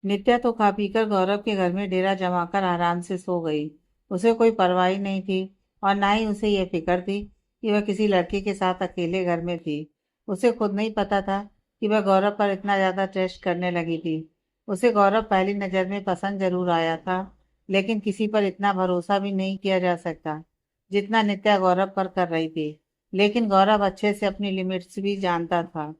नित्या तो खा पीकर गौरव के घर में डेरा जमाकर आराम से सो गई। उसे कोई परवाह ही नहीं थी और ना ही उसे यह फिक्र थी कि वह किसी लड़के के साथ अकेले घर में थी। उसे खुद नहीं पता था कि वह गौरव पर इतना ज्यादा टेस्ट करने लगी थी। उसे गौरव पहली नजर में पसंद जरूर आया था, लेकिन किसी पर इतना भरोसा भी नहीं किया जा सकता जितना नित्या गौरव पर कर रही थी। लेकिन गौरव अच्छे से अपनी लिमिट्स भी जानता था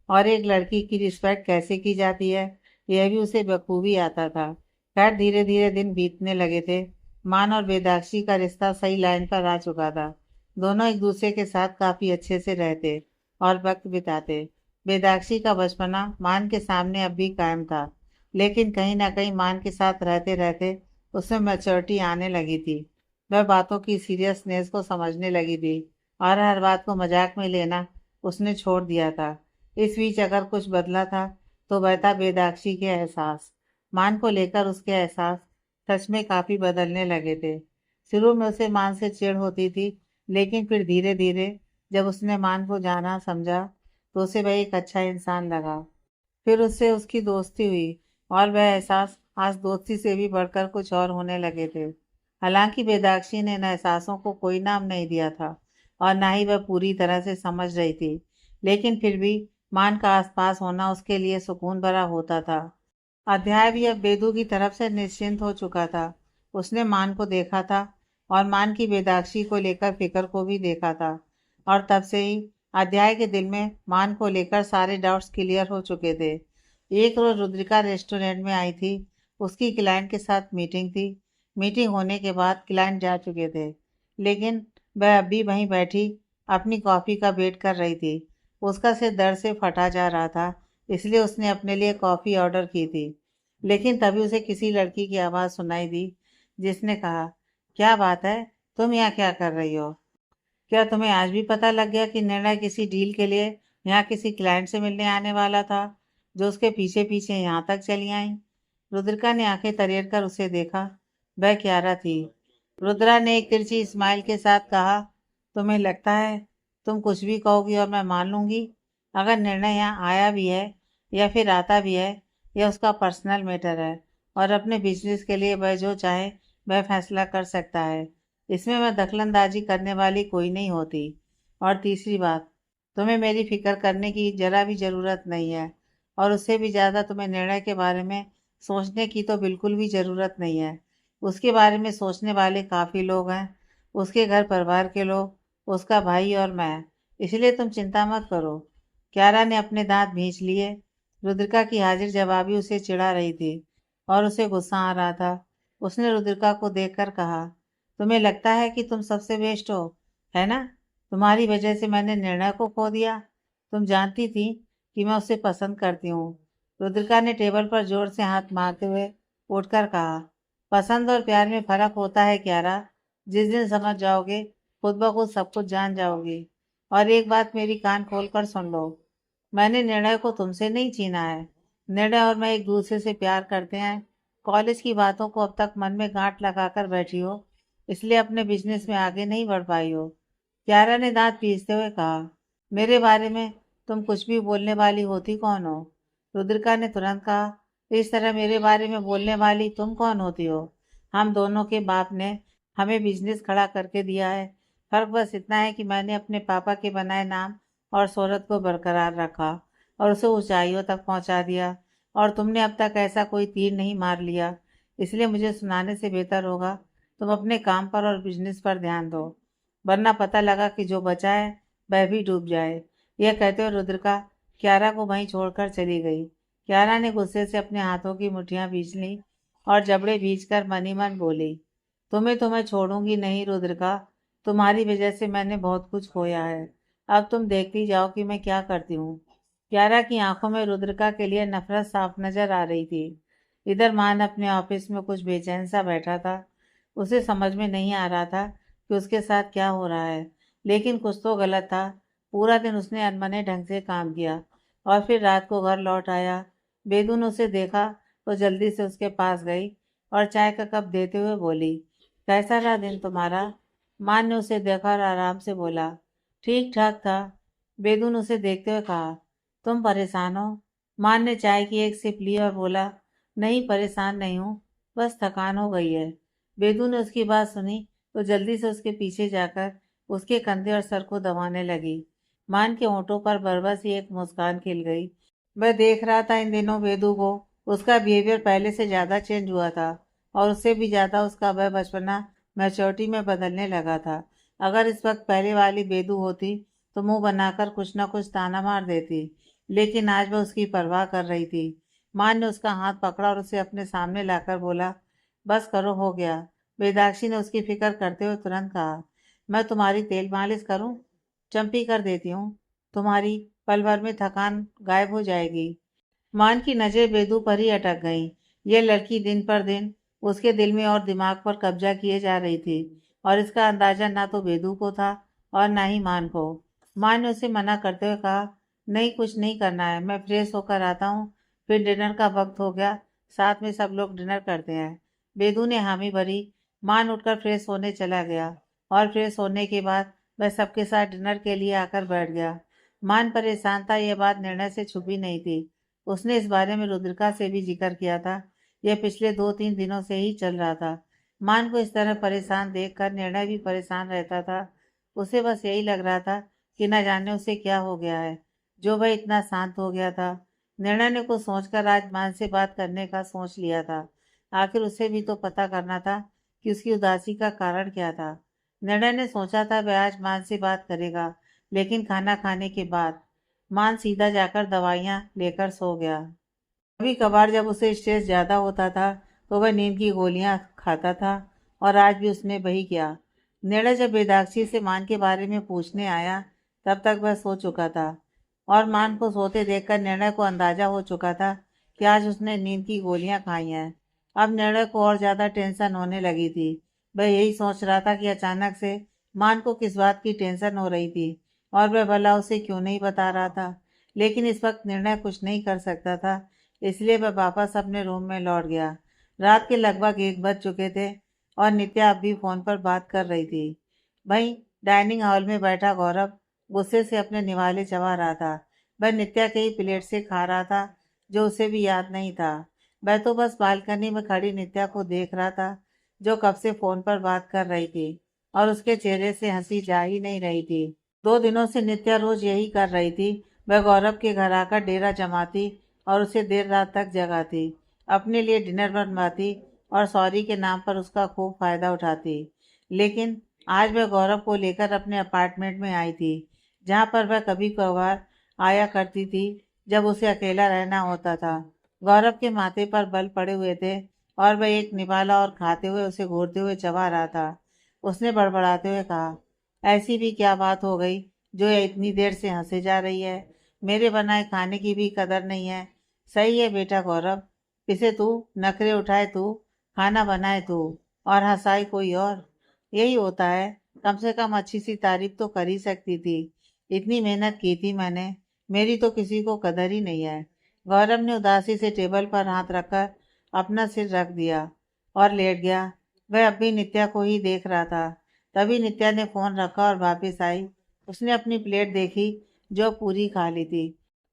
और एक लड़की की रिस्पेक्ट कैसे की जाती है यह भी उसे बखूबी आता था। खैर धीरे धीरे दिन बीतने लगे थे। मान और बेदाक्षी का रिश्ता सही लाइन पर आ चुका था। दोनों एक दूसरे के साथ काफी अच्छे से रहते और वक्त बिताते। बेदाक्षी का बचपना मान के सामने अब भी कायम था, लेकिन कहीं ना कहीं मान के साथ रहते रहते उसमें मैच्योरिटी आने लगी थी। वह बातों की सीरियसनेस को समझने लगी थी और हर बात को मजाक में लेना उसने छोड़ दिया था। इस बीच अगर कुछ बदला था तो वह था बेदाक्षी के एहसास। मान को लेकर उसके एहसास सच में काफी बदलने लगे थे। शुरू में उसे मान से चिढ़ होती थी, लेकिन फिर धीरे धीरे जब उसने मान को जाना समझा तो उसे वह एक अच्छा इंसान लगा। फिर उससे उसकी दोस्ती हुई और वह एहसास आज दोस्ती से भी बढ़कर कुछ और होने लगे थे। हालांकि बेदाक्षी ने इन एहसासों को कोई नाम नहीं दिया था और ना ही वह पूरी तरह से समझ रही थी, लेकिन फिर भी मान का आसपास होना उसके लिए सुकून भरा होता था। अध्याय भी अब बेदू की तरफ से निश्चिंत हो चुका था। उसने मान को देखा था और मान की बेदाक्षी को लेकर फिक्र को भी देखा था, और तब से ही अध्याय के दिल में मान को लेकर सारे डाउट्स क्लियर हो चुके थे। एक रोज रुद्रिका रेस्टोरेंट में आई थी। उसकी क्लाइंट के साथ मीटिंग थी। मीटिंग होने के बाद क्लाइंट जा चुके थे, लेकिन वह अभी वहीं बैठी अपनी कॉफी का वेट कर रही थी। उसका सिर दर्द से फटा जा रहा था, इसलिए उसने अपने लिए कॉफी ऑर्डर की थी। लेकिन तभी उसे किसी लड़की की आवाज़ सुनाई दी, जिसने कहा, क्या बात है, तुम यहाँ क्या कर रही हो? क्या तुम्हें आज भी पता लग गया कि निर्णय किसी डील के लिए यहाँ किसी क्लाइंट से मिलने आने वाला था, जो उसके पीछे पीछे यहाँ तक चली आई? रुद्रिका ने आंखें तरेर कर उसे देखा। वह क्यारा थी। रुद्रा ने एक तिरछी स्माइल के साथ कहा, तुम्हें लगता है तुम कुछ भी कहोगी और मैं मान लूंगी? अगर निर्णय यहाँ आया भी है या फिर आता भी है, यह उसका पर्सनल मैटर है और अपने बिजनेस के लिए वह जो चाहे वह फैसला कर सकता है। इसमें मैं दखलंदाजी करने वाली कोई नहीं होती। और तीसरी बात, तुम्हें मेरी फिक्र करने की जरा भी ज़रूरत नहीं है, और उससे भी ज़्यादा तुम्हें निर्णय के बारे में सोचने की तो बिल्कुल भी ज़रूरत नहीं है। उसके बारे में सोचने वाले काफ़ी लोग हैं, उसके घर परिवार के लोग, उसका भाई और मैं। इसलिए तुम चिंता मत करो। क्यारा ने अपने दांत भींच लिए। रुद्रिका की हाजिर जवाबी उसे चिढ़ा रही थी और उसे गुस्सा आ रहा था। उसने रुद्रिका को देखकर कहा, तुम्हें लगता है कि तुम सबसे बेस्ट हो, है ना? तुम्हारी वजह से मैंने निर्णय को खो दिया। तुम जानती थी कि मैं उसे पसंद करती हूँ। रुद्रिका ने टेबल पर जोर से हाथ मारते हुए उठकर कहा, पसंद और प्यार में फर्क होता है क्यारा। जिस दिन समझ जाओगे खुद ब खुद सब कुछ जान जाओगी। और एक बात मेरी कान खोल कर सुन लो, मैंने निर्णय को तुमसे नहीं छीना है। निर्णय और मैं एक दूसरे से प्यार करते हैं। कॉलेज की बातों को अब तक मन में गांठ लगाकर बैठी हो, इसलिए अपने बिजनेस में आगे नहीं बढ़ पाई हो। क्यारा ने दांत पीसते हुए कहा, मेरे बारे में तुम कुछ भी बोलने वाली होती कौन हो? रुद्रिका ने तुरंत कहा, इस तरह मेरे बारे में बोलने वाली तुम कौन होती हो? हम दोनों के बाप ने हमें बिजनेस खड़ा करके दिया है। फर्क बस इतना है कि मैंने अपने पापा के बनाए नाम और शोहरत को बरकरार रखा और उसे ऊंचाइयों तक पहुंचा दिया, और तुमने अब तक ऐसा कोई तीर नहीं मार लिया। इसलिए मुझे सुनाने से बेहतर होगा तुम अपने काम पर और बिजनेस पर ध्यान दो, वरना पता लगा कि जो बचा है वह भी डूब जाए। यह कहते हुए रुद्रिका क्यारा को वहीं छोड़कर चली गई। क्यारा ने गुस्से से अपने हाथों की मुट्ठियां भींच लीं और जबड़े भींचकर मन ही मन बोली, तुम्हें छोड़ूंगी नहीं रुद्रिका। तुम्हारी वजह से मैंने बहुत कुछ खोया है। अब तुम देखती जाओ कि मैं क्या करती हूँ। क्यारा की आंखों में रुद्रिका के लिए नफरत साफ नजर आ रही थी। इधर मान अपने ऑफिस में कुछ बेचैन सा बैठा था। उसे समझ में नहीं आ रहा था कि उसके साथ क्या हो रहा है, लेकिन कुछ तो गलत था। पूरा दिन उसने अनमने ढंग से काम किया और फिर रात को घर लौट आया। बेदू ने उसे देखा तो जल्दी से उसके पास गई और चाय का कप देते हुए बोली, कैसा रहा दिन तुम्हारा? मान ने उसे देखा और आराम से बोला, ठीक ठाक था। बेदू ने उसे देखते हुए कहा, तुम परेशान हो? मान ने चाय की एक सिप ली और बोला, नहीं, परेशान नहीं हूँ, बस थकान हो गई है। बेदू ने उसकी बात सुनी तो जल्दी से उसके पीछे जाकर उसके कंधे और सर को दबाने लगी। मान के होंठों पर बरबस ही एक मुस्कान खिल गई। मैं देख रहा था इन दिनों बेदू को। उसका बिहेवियर पहले से ज्यादा चेंज हुआ था और उससे भी ज्यादा उसका वह बचपना मैच्योरिटी में बदलने लगा था। अगर इस वक्त पहले वाली बेदू होती तो मुंह बनाकर कुछ ना कुछ ताना मार देती, लेकिन आज वह उसकी परवाह कर रही थी। मां ने उसका हाथ पकड़ा और उसे अपने सामने लाकर बोला, बस करो, हो गया। वेदाक्षी ने उसकी फिक्र करते हुए तुरंत कहा, मैं तुम्हारी तेल मालिश करूं? चंपी कर देती हूँ, तुम्हारी पल भर में थकान गायब हो जाएगी। मान की नजर बेदू पर ही अटक गईं। यह लड़की दिन पर दिन उसके दिल में और दिमाग पर कब्जा किए जा रही थी, और इसका अंदाजा ना तो बेदू को था और ना ही मान को। मान ने उसे मना करते हुए कहा, नहीं, कुछ नहीं करना है, मैं फ्रेश होकर आता हूँ, फिर डिनर का वक्त हो गया, साथ में सब लोग डिनर करते हैं। बेदू ने हामी भरी। मान उठकर फ्रेश होने चला गया और फ्रेश होने के बाद वह सबके साथ डिनर के लिए आकर बैठ गया। मान परेशान था, यह बात निर्णय से छुपी नहीं थी। उसने इस बारे में रुद्रिका से भी जिक्र किया था। यह पिछले 2-3 दिनों से ही चल रहा था। मान को इस तरह परेशान देखकर निर्णय भी परेशान रहता था। उसे बस यही लग रहा था कि न जाने उसे क्या हो गया है जो वह इतना शांत हो गया था। निर्णय ने कुछ सोचकर आज मान से बात करने का सोच लिया था। आखिर उसे भी तो पता करना था कि उसकी उदासी का कारण क्या था। निर्णय ने सोचा था वह आज मान से बात करेगा, लेकिन खाना खाने के बाद। मान सीधा जाकर दवाइयाँ लेकर सो गया। कभी कभार जब उसे स्ट्रेस ज्यादा होता था तो वह नींद की गोलियां खाता था, और आज भी उसने वही किया। निर्णय जब वेदाक्षी से मान के बारे में पूछने आया तब तक वह सो चुका था, और मान को सोते देखकर निर्णय को अंदाजा हो चुका था कि आज उसने नींद की गोलियां खाई हैं। अब निर्णय को और ज्यादा टेंशन होने लगी थी। वह यही सोच रहा था कि अचानक से मान को किस बात की टेंशन हो रही थी और वह भला उसे क्यों नहीं बता रहा था। लेकिन इस वक्त निर्णय कुछ नहीं कर सकता था, इसलिए वह वापस अपने रूम में लौट गया। रात के लगभग 1 बज चुके थे और नित्या अब भी फोन पर बात कर रही थी। वहीं डाइनिंग हॉल में बैठा गौरव गुस्से से अपने निवाले चबा रहा था। वह नित्या के ही प्लेट से खा रहा था, जो उसे भी याद नहीं था। वह तो बस बालकनी में खड़ी नित्या को देख रहा था, जो कब से फोन पर बात कर रही थी और उसके चेहरे से हंसी जा ही नहीं रही थी। 2 दिनों से नित्या रोज यही कर रही थी। वह गौरव के घर आकर डेरा जमाती और उसे देर रात तक जगाती, अपने लिए डिनर बनवाती और सॉरी के नाम पर उसका खूब फायदा उठाती। लेकिन आज वह गौरव को लेकर अपने अपार्टमेंट में आई थी, जहाँ पर वह कभी कभार आया करती थी जब उसे अकेला रहना होता था। गौरव के माथे पर बल पड़े हुए थे और वह एक निवाला और खाते हुए उसे घूरते हुए चबा रहा था। उसने बड़बड़ाते हुए कहा, ऐसी भी क्या बात हो गई जो ये इतनी देर से हंसे जा रही है? मेरे बनाए खाने की भी कदर नहीं है। सही है बेटा गौरव, इसे तू, नखरे उठाए तू, खाना बनाए तू और हंसाए कोई और। यही होता है, कम से कम अच्छी सी तारीफ तो कर ही सकती थी। इतनी मेहनत की थी मैंने, मेरी तो किसी को कदर ही नहीं है। गौरव ने उदासी से टेबल पर हाथ रखकर अपना सिर रख दिया और लेट गया। वह अब भी नित्या को ही देख रहा था। तभी नित्या ने फोन रखा और वापस आई। उसने अपनी प्लेट देखी, जो पूरी खा ली थी।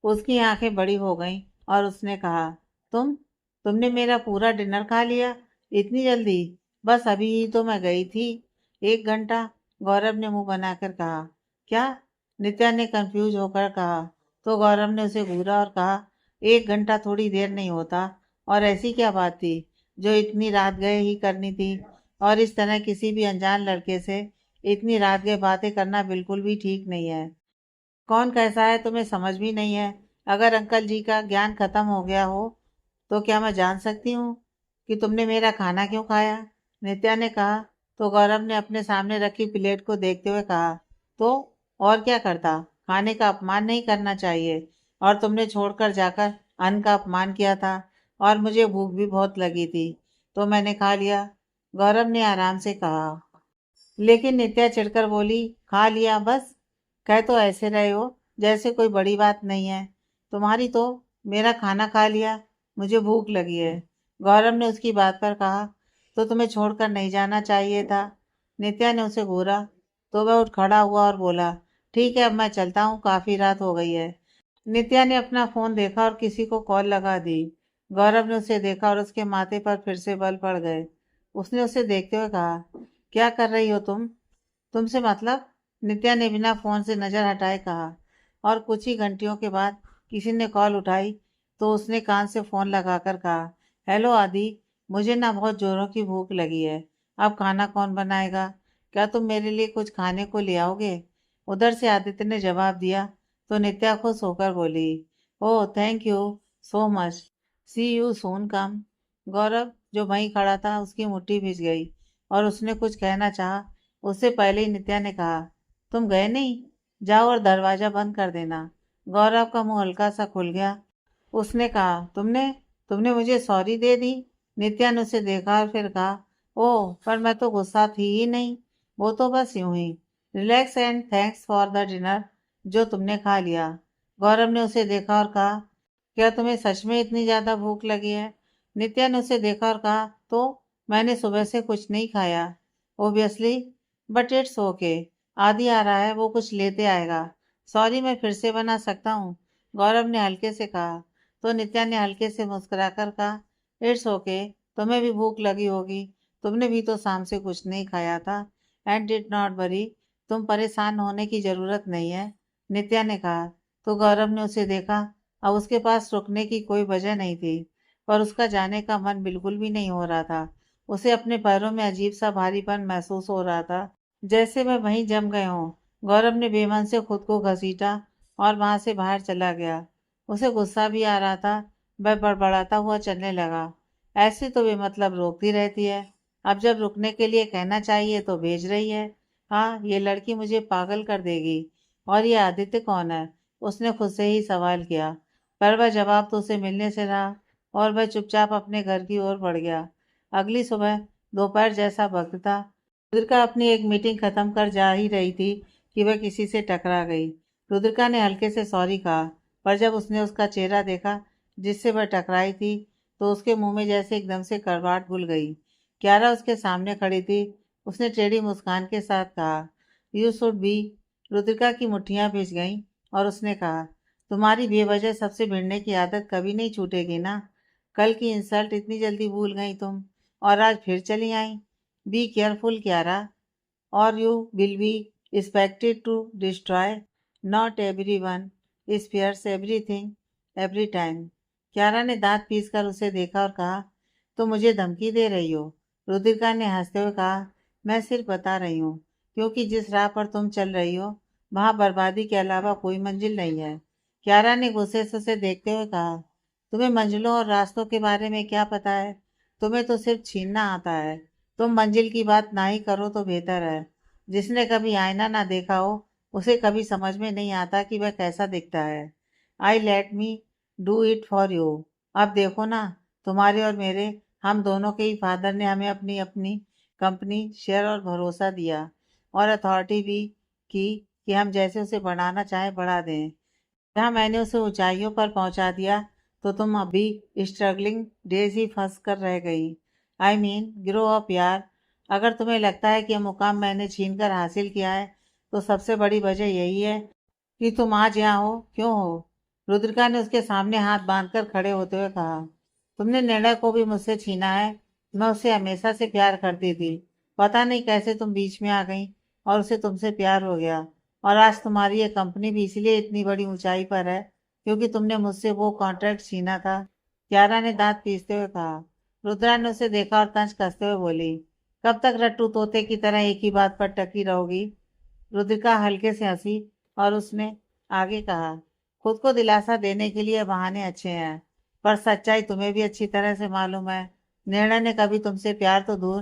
उसकी आंखें बड़ी हो गईं और उसने कहा, तुमने मेरा पूरा डिनर खा लिया इतनी जल्दी? बस अभी ही तो मैं गई थी, 1 घंटा। गौरव ने मुंह बनाकर कहा। क्या? नित्या ने कंफ्यूज होकर कहा। तो गौरव ने उसे घूरा और कहा, 1 घंटा थोड़ी देर नहीं होता। और ऐसी क्या बात थी जो इतनी रात गए ही करनी थी? और इस तरह किसी भी अनजान लड़के से इतनी रात गए बातें करना बिल्कुल भी ठीक नहीं है। कौन कैसा है तुम्हें समझ भी नहीं है? अगर अंकल जी का ज्ञान खत्म हो गया हो तो क्या मैं जान सकती हूँ कि तुमने मेरा खाना क्यों खाया? नित्या ने कहा। तो गौरव ने अपने सामने रखी प्लेट को देखते हुए कहा, तो और क्या करता? खाने का अपमान नहीं करना चाहिए। और तुमने छोड़कर जाकर अन्न का अपमान किया था, और मुझे भूख भी बहुत लगी थी तो मैंने खा लिया, गौरव ने आराम से कहा। लेकिन नित्या चिढ़कर बोली, खा लिया बस? कह तो ऐसे रहे हो जैसे कोई बड़ी बात नहीं है। तुम्हारी तो, मेरा खाना खा लिया, मुझे भूख लगी है, गौरव ने उसकी बात पर कहा। तो तुम्हें छोड़कर नहीं जाना चाहिए था। नित्या ने उसे घूरा तो वह उठ खड़ा हुआ और बोला, ठीक है, अब मैं चलता हूँ, काफी रात हो गई है। नित्या ने अपना फोन देखा और किसी को कॉल लगा दी। गौरव ने उसे देखा और उसके माथे पर फिर से बल पड़ गए। उसने उसे देखते हुए कहा, क्या कर रही हो तुम? तुमसे मतलब? नित्या ने बिना फोन से नजर हटाए कहा। और कुछ ही घंटियों के बाद किसी ने कॉल उठाई तो उसने कान से फोन लगाकर कहा, हेलो आदि, मुझे ना बहुत जोरों की भूख लगी है। अब खाना कौन बनाएगा? क्या तुम मेरे लिए कुछ खाने को ले आओगे? उधर से आदित्य ने जवाब दिया तो नित्या खुश होकर बोली, oh thank you so much, see you soon come. Gaurav जो वहीं खड़ा था उसकी मुट्ठी भीज गई और उसने कुछ कहना चाहा, उससे पहले ही नित्या ने कहा, तुम गए नहीं? जाओ और दरवाजा बंद कर देना। गौरव का मुंह हल्का सा खुल गया। उसने कहा, तुमने तुमने मुझे सॉरी दे दी? नित्या ने उसे देखा और फिर कहा, ओह पर मैं तो गुस्सा थी ही नहीं, वो तो बस यूं ही। Relax and thanks for the dinner जो तुमने खा लिया। गौरव ने उसे देखा और कहा, क्या तुम्हें सच में इतनी ज्यादा भूख लगी है? नित्या ने उसे देखा और कहा, तो मैंने सुबह से कुछ नहीं खाया। Obviously, but it's okay. आदि आ रहा है, वो कुछ लेते आएगा। सॉरी, मैं फिर से बना सकता हूँ, गौरव ने हल्के से कहा। तो नित्या ने हल्के से मुस्कुराकर कहा, इट्स ओके, तुम्हें भी भूख लगी होगी, तुमने भी तो शाम से कुछ नहीं खाया था। एंड डिड नॉट वरी, तुम परेशान होने की जरूरत नहीं है, नित्या ने कहा। तो गौरव ने उसे देखा। अब उसके पास रुकने की कोई वजह नहीं थी, पर उसका जाने का मन बिल्कुल भी नहीं हो रहा था। उसे अपने पैरों में अजीब सा भारीपन महसूस हो रहा था, जैसे वह वहीं जम गए हों। गौरव ने बेमन से खुद को घसीटा और वहां से बाहर चला गया। उसे गुस्सा भी आ रहा था। वह बड़बड़ाता हुआ चलने लगा, ऐसे तो बेमतलब रोकती रहती है, अब जब रुकने के लिए कहना चाहिए तो भेज रही है। हाँ, ये लड़की मुझे पागल कर देगी। और ये आदित्य कौन है? उसने खुद से ही सवाल किया, पर वह जवाब तो उसे मिलने से रहा और वह चुपचाप अपने घर की ओर बढ़ गया। अगली सुबह दोपहर जैसा वक्त था। रुद्रिका अपनी एक मीटिंग खत्म कर जा ही रही थी कि वह किसी से टकरा गई। रुद्रिका ने हल्के से सॉरी कहा, पर जब उसने उसका चेहरा देखा जिससे वह टकराई थी, तो उसके मुंह में जैसे एकदम से करवाट भूल गई। क्यारा उसके सामने खड़ी थी। उसने टेढ़ी मुस्कान के साथ कहा, यू शुड बी। रुद्रिका की मुट्ठियां भिज गईं और उसने कहा, तुम्हारी बेवजह सबसे भिड़ने की आदत कभी नहीं छूटेगी ना। कल की इंसल्ट इतनी जल्दी भूल गई तुम, और आज फिर चली आई। Be careful Kiara, or you will be expected to destroy. Not everyone spares everything every time. क्यारा ने दांत पीसकर उसे देखा और कहा, तो मुझे धमकी दे रही हो? रुद्रिका ने हंसते हुए कहा, मैं सिर्फ बता रही हूँ, क्योंकि जिस राह पर तुम चल रही हो वहां बर्बादी के अलावा कोई मंजिल नहीं है। क्यारा ने गुस्से से उसे देखते हुए कहा, तुम्हें मंजिलों और रास्तों के बारे में क्या पता है? तुम्हें तो सिर्फ छीनना आता है। तुम मंजिल की बात ना ही करो तो बेहतर है। जिसने कभी आईना ना देखा हो उसे कभी समझ में नहीं आता कि वह कैसा दिखता है। I let me do it for you. अब देखो ना, तुम्हारे और मेरे, हम दोनों के ही फादर ने हमें अपनी अपनी कंपनी शेयर और भरोसा दिया और अथॉरिटी भी की कि हम जैसे उसे बढ़ाना चाहे बढ़ा दें। जहाँ मैंने उसे ऊंचाइयों पर पहुंचा दिया, तो तुम अभी स्ट्रगलिंग डेज ही फंस कर रह गई। आई मीन ग्रो अप यार। अगर तुम्हें लगता है कि यह मुकाम मैंने छीन कर हासिल किया है, तो सबसे बड़ी वजह यही है कि तुम आज यहाँ हो। क्यों हो? रुद्रिका ने उसके सामने हाथ बांधकर खड़े होते हुए कहा, तुमने निर्णय को भी मुझसे छीना है। मैं उससे हमेशा से प्यार करती थी। पता नहीं कैसे तुम बीच में आ गई और उसे तुमसे प्यार हो गया। और आज तुम्हारी ये कंपनी भी इसलिए इतनी बड़ी ऊंचाई पर है क्योंकि तुमने मुझसे वो कॉन्ट्रैक्ट छीना था। क्यारा ने दांत पीसते हुए कहा। रुद्रा ने उसे देखा और तंज कसते हुए बोली, कब तक रट्टू तोते की तरह एक ही बात पर टकी रहोगी? रुद्रिका हल्के से हंसी और उसने आगे कहा, खुद को दिलासा देने के लिए बहाने अच्छे हैं, पर सच्चाई तुम्हें भी अच्छी तरह से मालूम है। निर्णय ने कभी तुमसे प्यार तो दूर,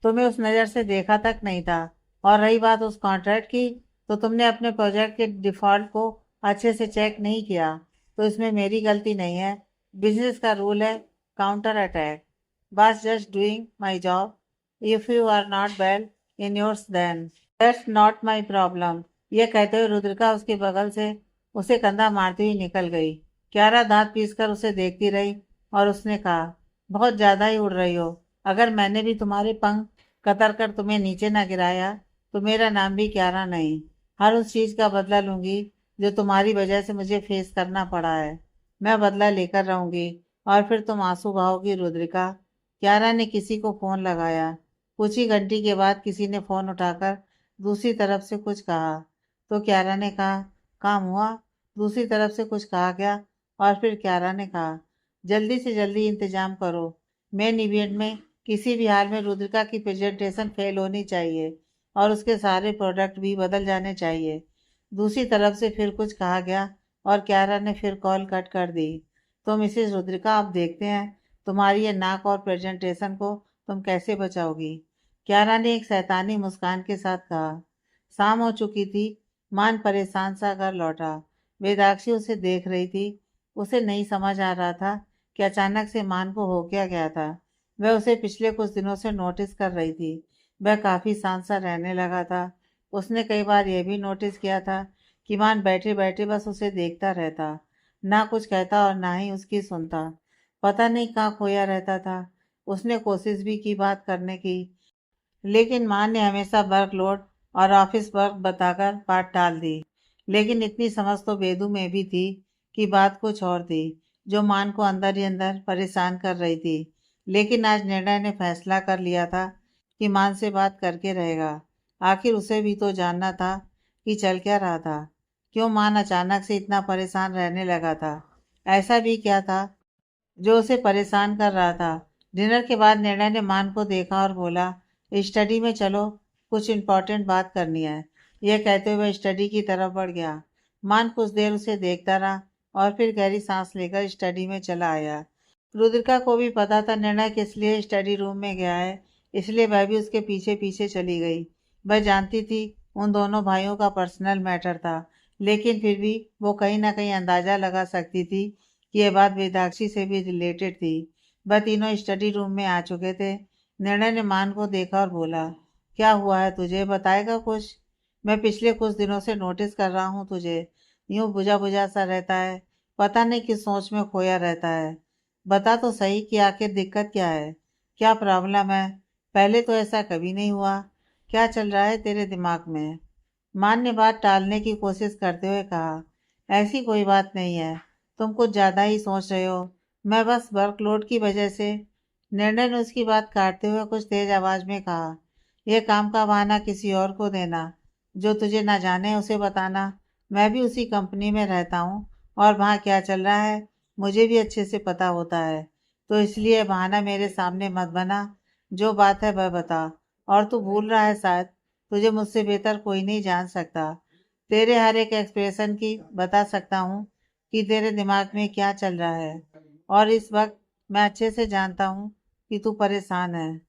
तुम्हें उस नज़र से देखा तक नहीं था। और रही बात उस कॉन्ट्रैक्ट की, तो तुमने अपने प्रोजेक्ट के डिफॉल्ट को अच्छे से चेक नहीं किया, तो इसमें मेरी गलती नहीं है। बिजनेस का रूल है काउंटर अटैक। बस just doing my job. If you are not well in yours then that's not my problem. ये कहते हुए रुद्रिका उसके बगल से उसे कंधा मारती हुई निकल गई। क्यारा दांत पीसकर उसे देखती रही और उसने कहा, बहुत ज्यादा ही उड़ रही हो। अगर मैंने भी तुम्हारे पंख कतर कर तुम्हें नीचे न गिराया, तो मेरा नाम भी क्यारा नहीं। हर उस चीज का बदला लूंगी जो तुम्हारी वजह से मुझे फेस करना पड़ा है। मैं बदला लेकर रहूंगी। और फिर तुम आंसू बहाओगी रुद्रिका। क्यारा ने किसी को फोन लगाया। कुछ ही घंटी के बाद किसी ने फोन उठाकर दूसरी तरफ से कुछ कहा। तो क्यारा ने कहा, काम हुआ? दूसरी तरफ से कुछ कहा गया और फिर क्यारा ने कहा, जल्दी से जल्दी इंतजाम करो। मेन इवेंट में किसी भी हाल में रुद्रिका की प्रेजेंटेशन फेल होनी चाहिए और उसके सारे प्रोडक्ट भी बदल जाने चाहिए। दूसरी तरफ से फिर कुछ कहा गया और क्यारा ने फिर कॉल कट कर दी। तो मिसेस रुद्रिका, आप देखते हैं तुम्हारी ये नाक और प्रेजेंटेशन को तुम कैसे बचाओगी। क्यारा ने एक शैतानी मुस्कान के साथ कहा। शाम हो चुकी थी। मान परेशान सा घर लौटा। वेदाक्षी उसे देख रही थी। उसे नहीं समझ आ रहा था कि अचानक से मान को हो क्या गया था। वह उसे पिछले कुछ दिनों से नोटिस कर रही थी। वह काफी शांत सा रहने लगा था। उसने कई बार यह भी नोटिस किया था कि मान बैठे बैठे बस उसे देखता रहता, ना कुछ कहता और ना ही उसकी सुनता। पता नहीं कहाँ खोया रहता था। उसने कोशिश भी की बात करने की, लेकिन माँ ने हमेशा वर्कलोड और ऑफिस वर्क बताकर बात टाल दी। लेकिन इतनी समझ तो बेदू में भी थी कि बात कुछ और थी, जो मान को अंदर ही अंदर परेशान कर रही थी। लेकिन आज निर्णय ने फैसला कर लिया था कि मान से बात करके रहेगा। आखिर उसे भी तो जानना था कि चल क्या रहा था। क्यों मान अचानक से इतना परेशान रहने लगा था। ऐसा भी क्या था जो उसे परेशान कर रहा था। डिनर के बाद निर्णय ने मान को देखा और बोला, स्टडी में चलो, कुछ इम्पोर्टेंट बात करनी है। यह कहते हुए स्टडी की तरफ बढ़ गया। मान कुछ देर उसे देखता रहा और फिर गहरी सांस लेकर स्टडी में चला आया। रुद्रिका को भी पता था निर्णय किस लिए स्टडी रूम में गया है, इसलिए वह भी उसके पीछे पीछे चली गई। वह जानती थी उन दोनों भाइयों का पर्सनल मैटर था, लेकिन फिर भी वो कहीं ना कहीं अंदाजा लगा सकती थी कि यह बात वेदाक्षी से भी रिलेटेड थी। वह तीनों स्टडी रूम में आ चुके थे। निर्णय ने मान को देखा और बोला, क्या हुआ है तुझे, बताएगा कुछ? मैं पिछले कुछ दिनों से नोटिस कर रहा हूँ तुझे यूं बुझा बुझा सा रहता है। पता नहीं किस सोच में खोया रहता है। बता तो सही कि आखिर दिक्कत क्या है, क्या प्रॉब्लम है। पहले तो ऐसा कभी नहीं हुआ। क्या चल रहा है तेरे दिमाग में? मान ने बात टालने की कोशिश करते हुए कहा, ऐसी कोई बात नहीं है, तुम कुछ ज्यादा ही सोच रहे हो। मैं बस वर्कलोड की वजह से। निर्णय ने उसकी बात काटते हुए कुछ तेज आवाज में कहा, यह काम का बहाना किसी और को देना, जो तुझे ना जाने उसे बताना। मैं भी उसी कंपनी में रहता हूँ और वहाँ क्या चल रहा है मुझे भी अच्छे से पता होता है। तो इसलिए बहाना मेरे सामने मत बना। जो बात है वह बता। और तू भूल रहा है शायद, तुझे मुझसे बेहतर कोई नहीं जान सकता। तेरे हर एक एक्सप्रेशन की बता सकता हूँ कि तेरे दिमाग में क्या चल रहा है। और इस वक्त मैं अच्छे से जानता हूँ कि तू परेशान है।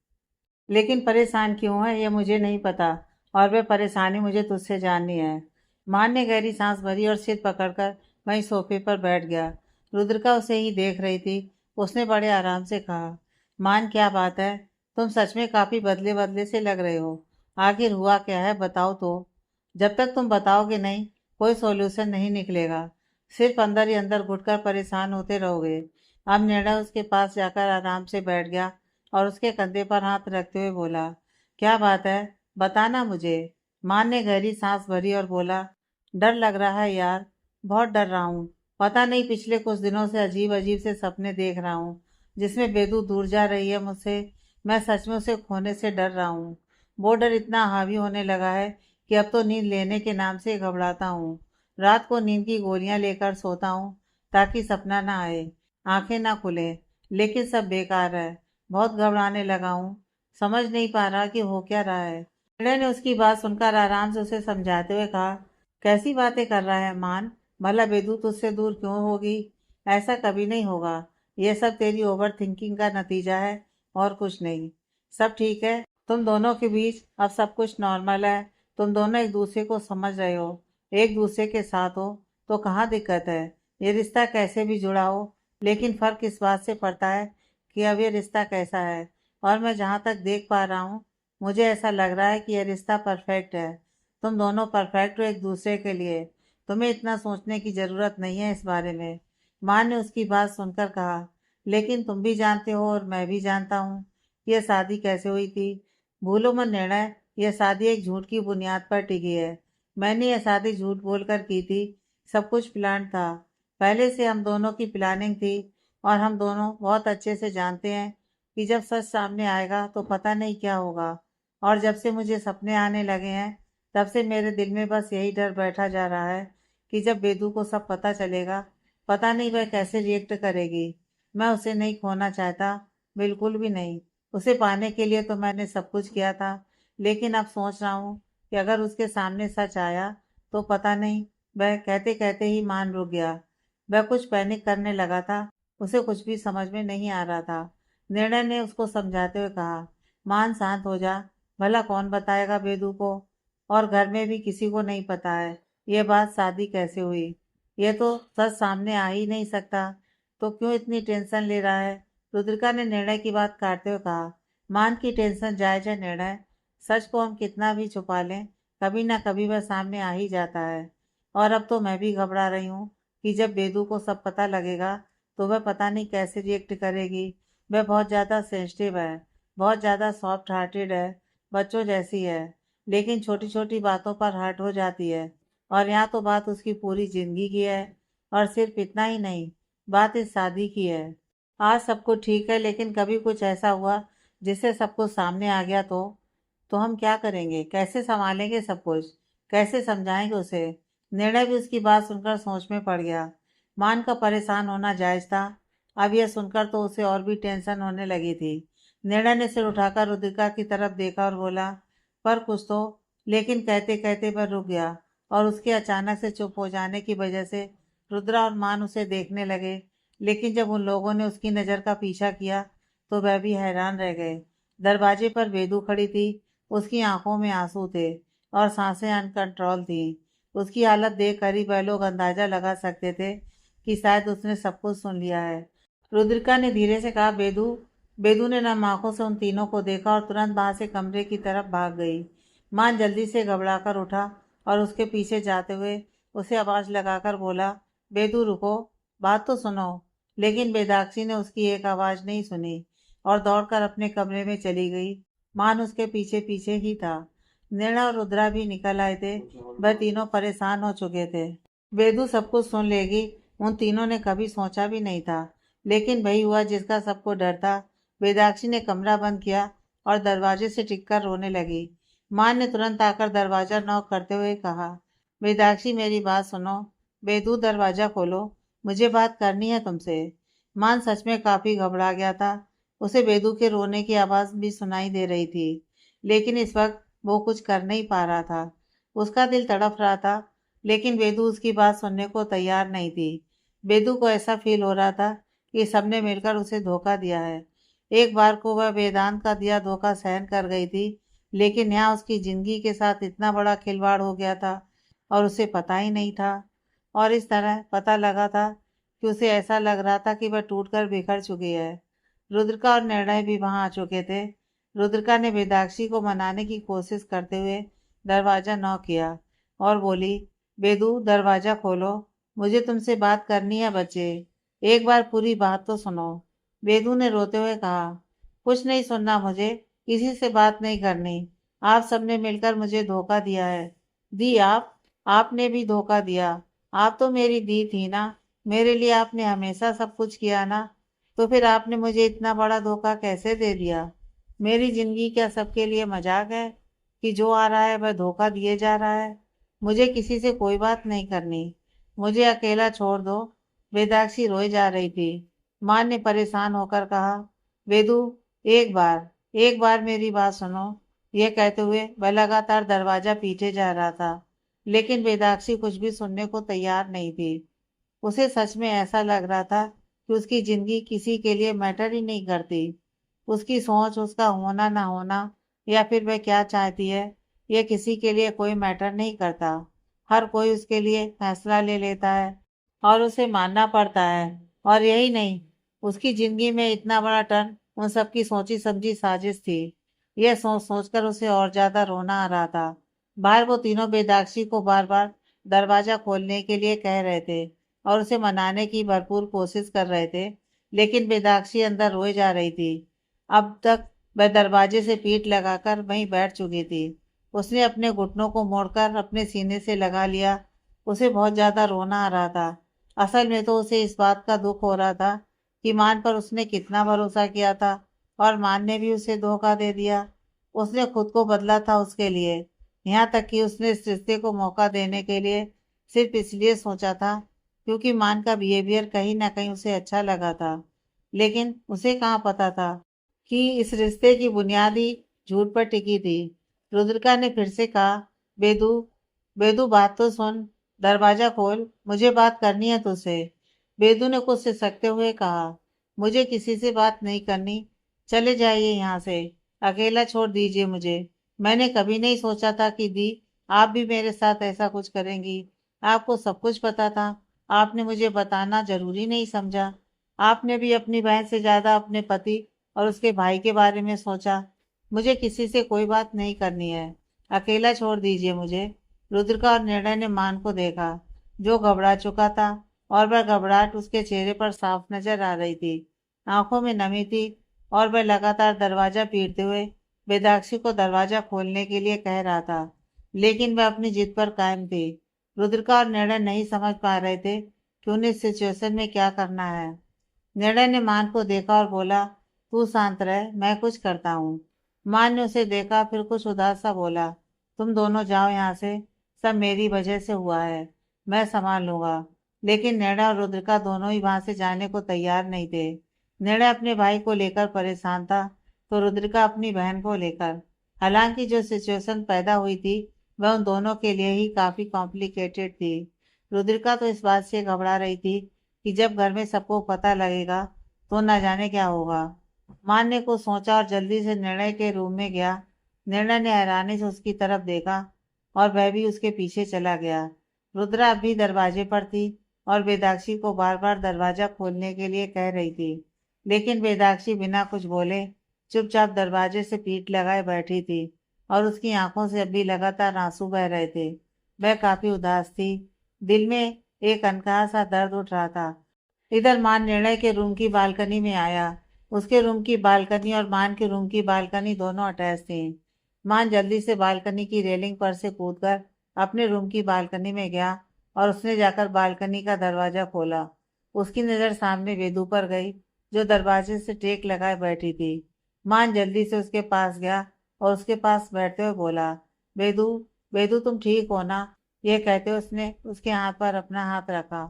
लेकिन परेशान क्यों है ये मुझे नहीं पता, और वह परेशानी मुझे तुझसे जाननी है। मान ने गहरी सांस भरी और सिर पकड़कर वहीं सोफे पर बैठ गया। रुद्रिका उसे ही देख रही थी। उसने बड़े आराम से कहा, मान क्या बात है, तुम सच में काफी बदले बदले से लग रहे हो। आखिर हुआ क्या है, बताओ तो। जब तक तुम बताओगे नहीं, कोई सॉल्यूशन नहीं निकलेगा। सिर्फ अंदर ही अंदर घुटकर परेशान होते रहोगे। अब निर्णय उसके पास जाकर आराम से बैठ गया और उसके कंधे पर हाथ रखते हुए बोला, क्या बात है, बताना मुझे। मान ने गहरी सांस भरी और बोला, डर लग रहा है यार, बहुत डर रहा हूँ। पता नहीं पिछले कुछ दिनों से अजीब अजीब से सपने देख रहा हूँ, जिसमें बेदू दूर जा रही है मुझसे। मैं सच में उसे खोने से डर रहा हूँ। वो डर इतना हावी होने लगा है कि अब तो नींद लेने के नाम से घबराता हूँ। रात को नींद की गोलियां लेकर सोता हूँ ताकि सपना ना आए, आंखें ना खुले, लेकिन सब बेकार है। बहुत घबराने लगा हूँ। समझ नहीं पा रहा कि हो क्या रहा है। निर्णय ने उसकी बात सुनकर आराम से उसे समझाते हुए कहा, कैसी बातें कर रहा है मान, भला बेदू तुझसे दूर क्यों होगी? ऐसा कभी नहीं होगा। यह सब तेरी ओवर थिंकिंग का नतीजा है और कुछ नहीं। सब ठीक है। तुम दोनों के बीच अब सब कुछ नॉर्मल है। तुम दोनों एक दूसरे को समझ रहे हो, एक दूसरे के साथ हो, तो कहाँ दिक्कत है। ये रिश्ता कैसे भी जुड़ा हो, लेकिन फर्क इस बात से पड़ता है कि अब ये रिश्ता कैसा है। और मैं जहाँ तक देख पा रहा हूँ, मुझे ऐसा लग रहा है कि यह रिश्ता परफेक्ट है। तुम दोनों परफेक्ट हो एक दूसरे के लिए। तुम्हें इतना सोचने की जरूरत नहीं है इस बारे में। माँ ने उसकी बात सुनकर कहा, लेकिन तुम भी जानते हो और मैं भी जानता हूँ यह शादी कैसे हुई थी। भूलो मत निर्णय, यह शादी एक झूठ की बुनियाद पर टिकी है। मैंने यह शादी झूठ बोलकर की थी। सब कुछ प्लान था। पहले से हम दोनों की प्लानिंग थी और हम दोनों बहुत अच्छे से जानते हैं कि जब सच सामने आएगा तो पता नहीं क्या होगा। और जब से मुझे सपने आने लगे हैं तब से मेरे दिल में बस यही डर बैठा जा रहा है कि जब बेदू को सब पता चलेगा, पता नहीं वह कैसे रिएक्ट करेगी। मैं उसे नहीं खोना चाहता, बिल्कुल भी नहीं। उसे पाने के लिए तो मैंने सब कुछ किया था, लेकिन अब सोच रहा हूँ कि अगर उसके सामने सच आया तो पता नहीं। वह कहते कहते ही मान रुक गया। वह कुछ पैनिक करने लगा था। उसे कुछ भी समझ में नहीं आ रहा था। निर्णय ने उसको समझाते हुए कहा, मान शांत हो जा, भला कौन बताएगा बेदू को। और घर में भी किसी को नहीं पता है ये बात शादी कैसे हुई। ये तो सच सामने आ ही नहीं सकता, तो क्यों इतनी टेंशन ले रहा है। रुद्रिका ने निर्णय की बात काटते हुए कहा, मान की टेंशन जायज है निर्णय। सच को हम कितना भी छुपा लें, कभी ना कभी वह सामने आ ही जाता है। और अब तो मैं भी घबरा रही हूँ कि जब बेदू को सब पता लगेगा तो वह पता नहीं कैसे रिएक्ट करेगी। वह बहुत ज़्यादा सेंसिटिव है, बहुत ज़्यादा सॉफ्ट हार्टेड है, बच्चों जैसी है, लेकिन छोटी छोटी बातों पर हर्ट हो जाती है। और यहाँ तो बात उसकी पूरी जिंदगी की है। और सिर्फ इतना ही नहीं, बात इस शादी की है। आज सब कुछ ठीक है, लेकिन कभी कुछ ऐसा हुआ जिससे सब कुछ सामने आ गया तो हम क्या करेंगे, कैसे संभालेंगे सब कुछ, कैसे समझाएंगे उसे। निर्णय भी उसकी बात सुनकर सोच में पड़ गया। मान का परेशान होना जायज था, अब यह सुनकर तो उसे और भी टेंशन होने लगी थी। निर्णय ने सिर उठाकर रुद्रिका की तरफ देखा और बोला, पर कुछ तो। लेकिन कहते कहते वह रुक गया और उसके अचानक से चुप हो जाने की वजह से रुद्रा और मान उसे देखने लगे। लेकिन जब उन लोगों ने उसकी नज़र का पीछा किया तो वह भी हैरान रह गए। दरवाजे पर बेदू खड़ी थी। उसकी आंखों में आंसू थे और सांसें अनकंट्रोल थी। उसकी हालत देख कर ही वह लोग अंदाजा लगा सकते थे कि शायद उसने सब कुछ सुन लिया है। रुद्रिका ने धीरे से कहा, बेदू। बेदू ने नम आंखों से उन तीनों को देखा और तुरंत वहां से कमरे की तरफ भाग गई। मान जल्दी से घबराकर उठा और उसके पीछे जाते हुए उसे आवाज लगाकर बोला, बेदू रुको, बात तो सुनो। लेकिन बेदाक्षी ने उसकी एक आवाज नहीं सुनी और दौड़कर अपने कमरे में चली गई। मान उसके पीछे पीछे ही था। निर्णय और रुद्रा भी निकल आए थे। वह तीनों परेशान हो चुके थे। बेदू सब कुछ सुन लेगी, उन तीनों ने कभी सोचा भी नहीं था। लेकिन वही हुआ जिसका सबको डर था। वेदाक्षी ने कमरा बंद किया और दरवाजे से टिककर रोने लगी। मां ने तुरंत आकर दरवाजा नॉक करते हुए कहा, वेदाक्षी मेरी बात सुनो। बेदू दरवाजा खोलो, मुझे बात करनी है तुमसे। मान सच में काफी घबरा गया था। उसे बेदू के रोने की आवाज भी सुनाई दे रही थी, लेकिन इस वक्त वो कुछ कर नहीं पा रहा था। उसका दिल तड़प रहा था, लेकिन बेदू उसकी बात सुनने को तैयार नहीं थी। बेदू को ऐसा फील हो रहा था कि सबने मिलकर उसे धोखा दिया है। एक बार को वह वेदांत का दिया धोखा सहन कर गई थी, लेकिन यहाँ उसकी जिंदगी के साथ इतना बड़ा खिलवाड़ हो गया था और उसे पता ही नहीं था। और इस तरह पता लगा था कि उसे ऐसा लग रहा था कि वह टूटकर बिखर चुकी है। रुद्रिका और निर्णय भी वहां आ चुके थे। रुद्रिका ने वेदाक्षी को मनाने की कोशिश करते हुए दरवाजा नॉक किया और बोली, बेदू दरवाजा खोलो, मुझे तुमसे बात करनी है बच्चे। एक बार पूरी बात तो सुनो। बेदू ने रोते हुए कहा, कुछ नहीं सुनना मुझे, किसी से बात नहीं करनी। आप सबने मिलकर मुझे धोखा दिया है। दी आपने भी धोखा दिया। आप तो मेरी दी थी ना, मेरे लिए आपने हमेशा सब कुछ किया ना, तो फिर आपने मुझे इतना बड़ा धोखा कैसे दे दिया। मेरी जिंदगी क्या सबके लिए मजाक है कि जो आ रहा है वह धोखा दिए जा रहा है। मुझे किसी से कोई बात नहीं करनी, मुझे अकेला छोड़ दो। वेदाक्षी रोई जा रही थी। मां ने परेशान होकर कहा, वेदू एक बार मेरी बात सुनो। यह कहते हुए वह लगातार दरवाजा पीटे जा रहा था, लेकिन वेदाक्षी कुछ भी सुनने को तैयार नहीं थी। उसे सच में ऐसा लग रहा था कि उसकी जिंदगी किसी के लिए मैटर ही नहीं करती। उसकी सोच, उसका होना ना होना, या फिर वह क्या चाहती है, यह किसी के लिए कोई मैटर नहीं करता। हर कोई उसके लिए फैसला ले लेता है और उसे मानना पड़ता है। और यही नहीं, उसकी जिंदगी में इतना बड़ा टर्न उन सबकी सोची समझी साजिश थी। यह सोच सोचकर उसे और ज्यादा रोना आ रहा था। बाहर वो तीनों बेदाक्षी को बार बार दरवाजा खोलने के लिए कह रहे थे और उसे मनाने की भरपूर कोशिश कर रहे थे, लेकिन बेदाक्षी अंदर रोए जा रही थी। अब तक वह दरवाजे से पीठ लगाकर वहीं बैठ चुकी थी। उसने अपने घुटनों को मोड़कर अपने सीने से लगा लिया। उसे बहुत ज्यादा रोना आ रहा था। असल में तो उसे इस बात का दुख हो रहा था कि मान पर उसने कितना भरोसा किया था और मान ने भी उसे धोखा दे दिया। उसने खुद को बदला था उसके लिए, यहाँ तक कि उसने इस रिश्ते को मौका देने के लिए सिर्फ इसलिए सोचा था क्योंकि मान का बिहेवियर कहीं ना कहीं उसे अच्छा लगा था। लेकिन उसे कहाँ पता था कि इस रिश्ते की बुनियादी झूठ पर टिकी थी। रुद्रिका ने फिर से कहा, बेदू, बेदू बात तो सुन, दरवाजा खोल, मुझे बात करनी है तुझसे। बेदू ने कुछ सिसकते हुए कहा, मुझे किसी से बात नहीं करनी, चले जाइए यहाँ से, अकेला छोड़ दीजिए मुझे। मैंने कभी नहीं सोचा था कि दी, आप भी मेरे साथ ऐसा कुछ करेंगी। आपको सब कुछ पता था, आपने मुझे बताना जरूरी नहीं समझा। आपने भी अपनी बहन से ज्यादा अपने पति और उसके भाई के बारे में सोचा। मुझे किसी से कोई बात नहीं करनी है, अकेला छोड़ दीजिए मुझे। रुद्रिका और निर्णय ने मान को देखा, जो घबरा चुका था, और वह घबराहट उसके चेहरे पर साफ नजर आ रही थी। आंखों में नमी थी और वह लगातार दरवाजा पीटते हुए बेदाक्षी को दरवाजा खोलने के लिए कह रहा था, लेकिन वह अपनी जिद पर कायम थी। रुद्रिका और निर्णय नहीं समझ पा रहे थे कि उन्हें इस सिचुएशन में क्या करना है। निर्णय ने मान को देखा और बोला, तू शांत रह, मैं कुछ करता हूँ। मान ने उसे देखा, फिर कुछ उदास सा बोला, तुम दोनों जाओ यहाँ से, सब मेरी वजह से हुआ है, मैं संभाल लूंगा। लेकिन निर्णय और रुद्रिका दोनों ही वहां से जाने को तैयार नहीं थे। निर्णय अपने भाई को लेकर परेशान था, तो रुद्रिका अपनी बहन को लेकर। हालांकि जो सिचुएशन पैदा हुई थी वह उन दोनों के लिए ही काफी कॉम्प्लिकेटेड थी। रुद्रिका तो इस बात से घबरा रही थी कि जब घर में सबको पता लगेगा तो न जाने क्या होगा। मान ने कुछ सोचा और जल्दी से निर्णय के रूम में गया। निर्णय ने हैरानी से उसकी तरफ देखा और वह भी उसके पीछे चला गया। रुद्रा अब भी दरवाजे पर थी और वेदाक्षी को बार बार दरवाजा खोलने के लिए कह रही थी, लेकिन वेदाक्षी बिना कुछ बोले चुपचाप दरवाजे से पीठ लगाए बैठी थी और उसकी आंखों से अभी लगातार आंसू बह रहे थे। वह काफी उदास थी, दिल में एक अनकहा सा दर्द उठ रहा था। इधर मान निर्णय के रूम की बालकनी में आया। उसके रूम की बालकनी और मान के रूम की बालकनी दोनों अटैच थी। मान जल्दी से बालकनी की रेलिंग पर से कूदकर अपने रूम की बालकनी में गया और उसने जाकर बालकनी का दरवाजा खोला। उसकी नजर सामने वेदू पर गई, जो दरवाजे से टेक लगाए बैठी थी। मान जल्दी से उसके पास गया और उसके पास बैठते हुए बोला, वेदू, वेदू तुम ठीक हो ना? यह कहते हुए उसने उसके हाथ पर अपना हाथ रखा।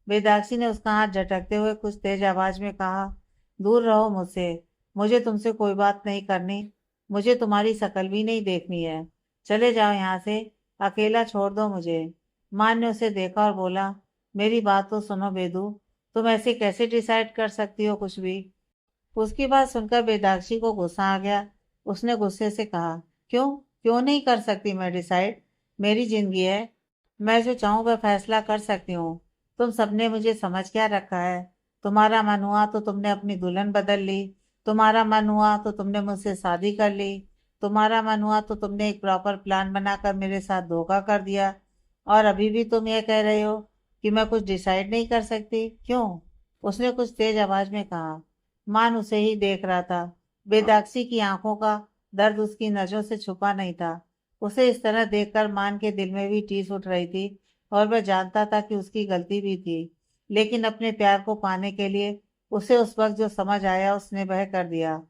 वेदाक्षी ने उसका हाथ झटकते हुए कुछ तेज आवाज में कहा, दूर रहो मुझसे, मुझे तुमसे कोई बात नहीं करनी, मुझे तुम्हारी शकल भी नहीं देखनी है, चले जाओ यहाँ से, अकेला छोड़ दो मुझे। मान ने उसे देखा और बोला, मेरी बात तो सुनो बेदू, तुम ऐसे कैसे डिसाइड कर सकती हो कुछ भी? उसकी बात सुनकर वेदाक्षी को गुस्सा आ गया। उसने गुस्से से कहा, क्यों, क्यों नहीं कर सकती मैं डिसाइड? मेरी जिंदगी है, मैं जो चाहूँ वह फैसला कर सकती हूँ। तुम सबने मुझे समझ क्या रखा है? तुम्हारा मन हुआ तो तुमने अपनी दुल्हन बदल ली, तुम्हारा मन हुआ तो तुमने मुझसे शादी कर ली, तुम्हारा मन हुआ तो तुमने एक प्रॉपर प्लान बनाकर मेरे साथ धोखा कर दिया, और अभी भी तुम ये कह रहे हो कि मैं कुछ डिसाइड नहीं कर सकती, क्यों? उसने कुछ तेज आवाज में कहा। मान उसे ही देख रहा था। बेदाक्षी की आंखों का दर्द उसकी नजरों से छुपा नहीं था। उसे इस तरह देखकर मान के दिल में भी टीस उठ रही थी और वह जानता था कि उसकी गलती भी थी, लेकिन अपने प्यार को पाने के लिए उसे उस वक्त जो समझ आया उसने वह कर दिया।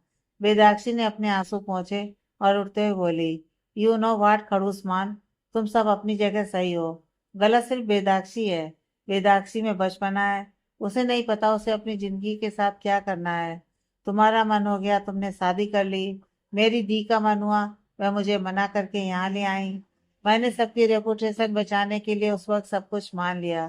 वेदाक्षी ने अपने आंसू पोंछे और उठते हुए बोली, यू नो वाट खड़ूस मान, तुम सब अपनी जगह सही हो, गलत सिर्फ वेदाक्षी है। वेदाक्षी में बचपना है, उसे नहीं पता उसे अपनी जिंदगी के साथ क्या करना है। तुम्हारा मन हो गया, तुमने शादी कर ली, मेरी दी का मन हुआ, वह मुझे मना करके यहाँ ले आई। मैंने सबकी रेपुटेशन बचाने के लिए उस वक्त सब कुछ मान लिया।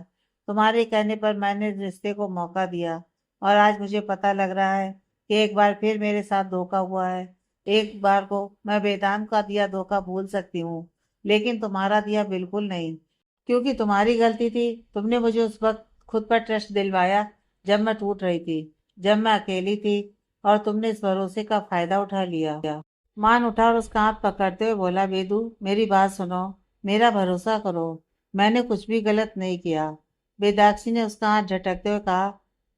तुम्हारे कहने पर मैंने रिश्ते को मौका दिया, और आज मुझे पता लग रहा है कि एक बार फिर मेरे साथ धोखा हुआ है। एक बार को मैं वेदांत का दिया धोखा भूल सकती हूँ, लेकिन तुम्हारा दिया बिल्कुल नहीं, क्योंकि तुम्हारी गलती थी। तुमने मुझे उस वक्त खुद पर ट्रस्ट दिलवाया जब मैं टूट रही थी, जब मैं अकेली थी, और तुमने इस भरोसे का फायदा उठा लिया। मान उठा और उसका हाथ पकड़ते हुए बोला, वेदू, मेरी बात सुनो, मेरा भरोसा करो, मैंने कुछ भी गलत नहीं किया। वेदाक्षी ने उसका हाथ झटकते हुए कहा,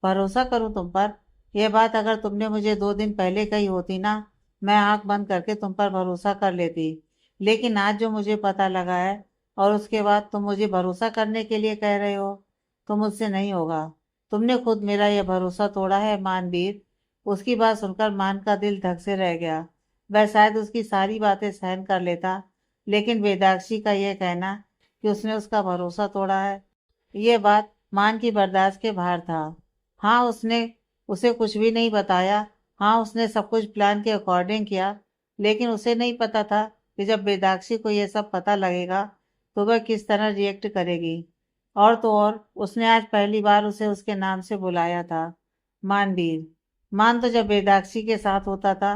भरोसा करूं तुम पर? यह बात अगर तुमने मुझे 2 दिन पहले कही होती ना, मैं आंख बंद करके तुम पर भरोसा कर लेती। लेकिन आज जो मुझे पता लगा है, और उसके बाद तुम मुझे भरोसा करने के लिए कह रहे हो, तो मुझसे नहीं होगा। तुमने खुद मेरा यह भरोसा तोड़ा है मानवीर। उसकी बात सुनकर मान का दिल धक से रह गया। वह शायद उसकी सारी बातें सहन कर लेता, लेकिन वेदाक्षी का यह कहना कि उसने उसका भरोसा तोड़ा है, ये बात मान की बर्दाश्त के बाहर था। हाँ, उसने उसे कुछ भी नहीं बताया। हाँ, उसने सब कुछ प्लान के अकॉर्डिंग किया, लेकिन उसे नहीं पता था कि जब वेदाक्षी को यह सब पता लगेगा तो वह किस तरह रिएक्ट करेगी। और तो और उसने आज पहली बार उसे उसके नाम से बुलाया था, मानवीर। मान तो जब वेदाक्षी के साथ होता था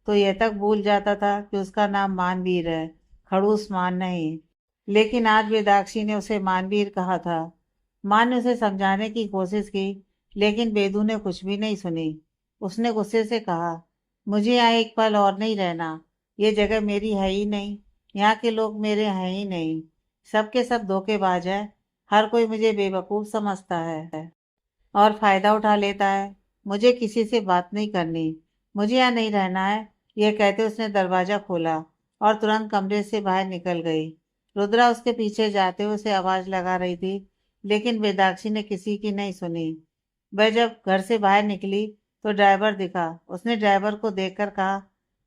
तो यह तक भूल जाता था कि उसका नाम मानवीर है, खड़ूस मान नहीं। लेकिन आज वेदाक्षी ने उसे मानवीर कहा था। मान ने उसे समझाने की कोशिश की, लेकिन बेदू ने कुछ भी नहीं सुनी। उसने गुस्से से कहा, मुझे यहाँ एक पल और नहीं रहना। ये जगह मेरी है ही नहीं। यहाँ के लोग मेरे हैं ही नहीं। सबके सब धोखेबाज है। हर कोई मुझे बेवकूफ़ समझता है और फायदा उठा लेता है। मुझे किसी से बात नहीं करनी। मुझे यहाँ नहीं रहना है। यह कहते उसने दरवाजा खोला और तुरंत कमरे से बाहर निकल गई। रुद्रा उसके पीछे जाते हुए उसे आवाज लगा रही थी, लेकिन वेदाक्षी ने किसी की नहीं सुनी। वह जब घर से बाहर निकली तो ड्राइवर दिखा। उसने ड्राइवर को देखकर कहा,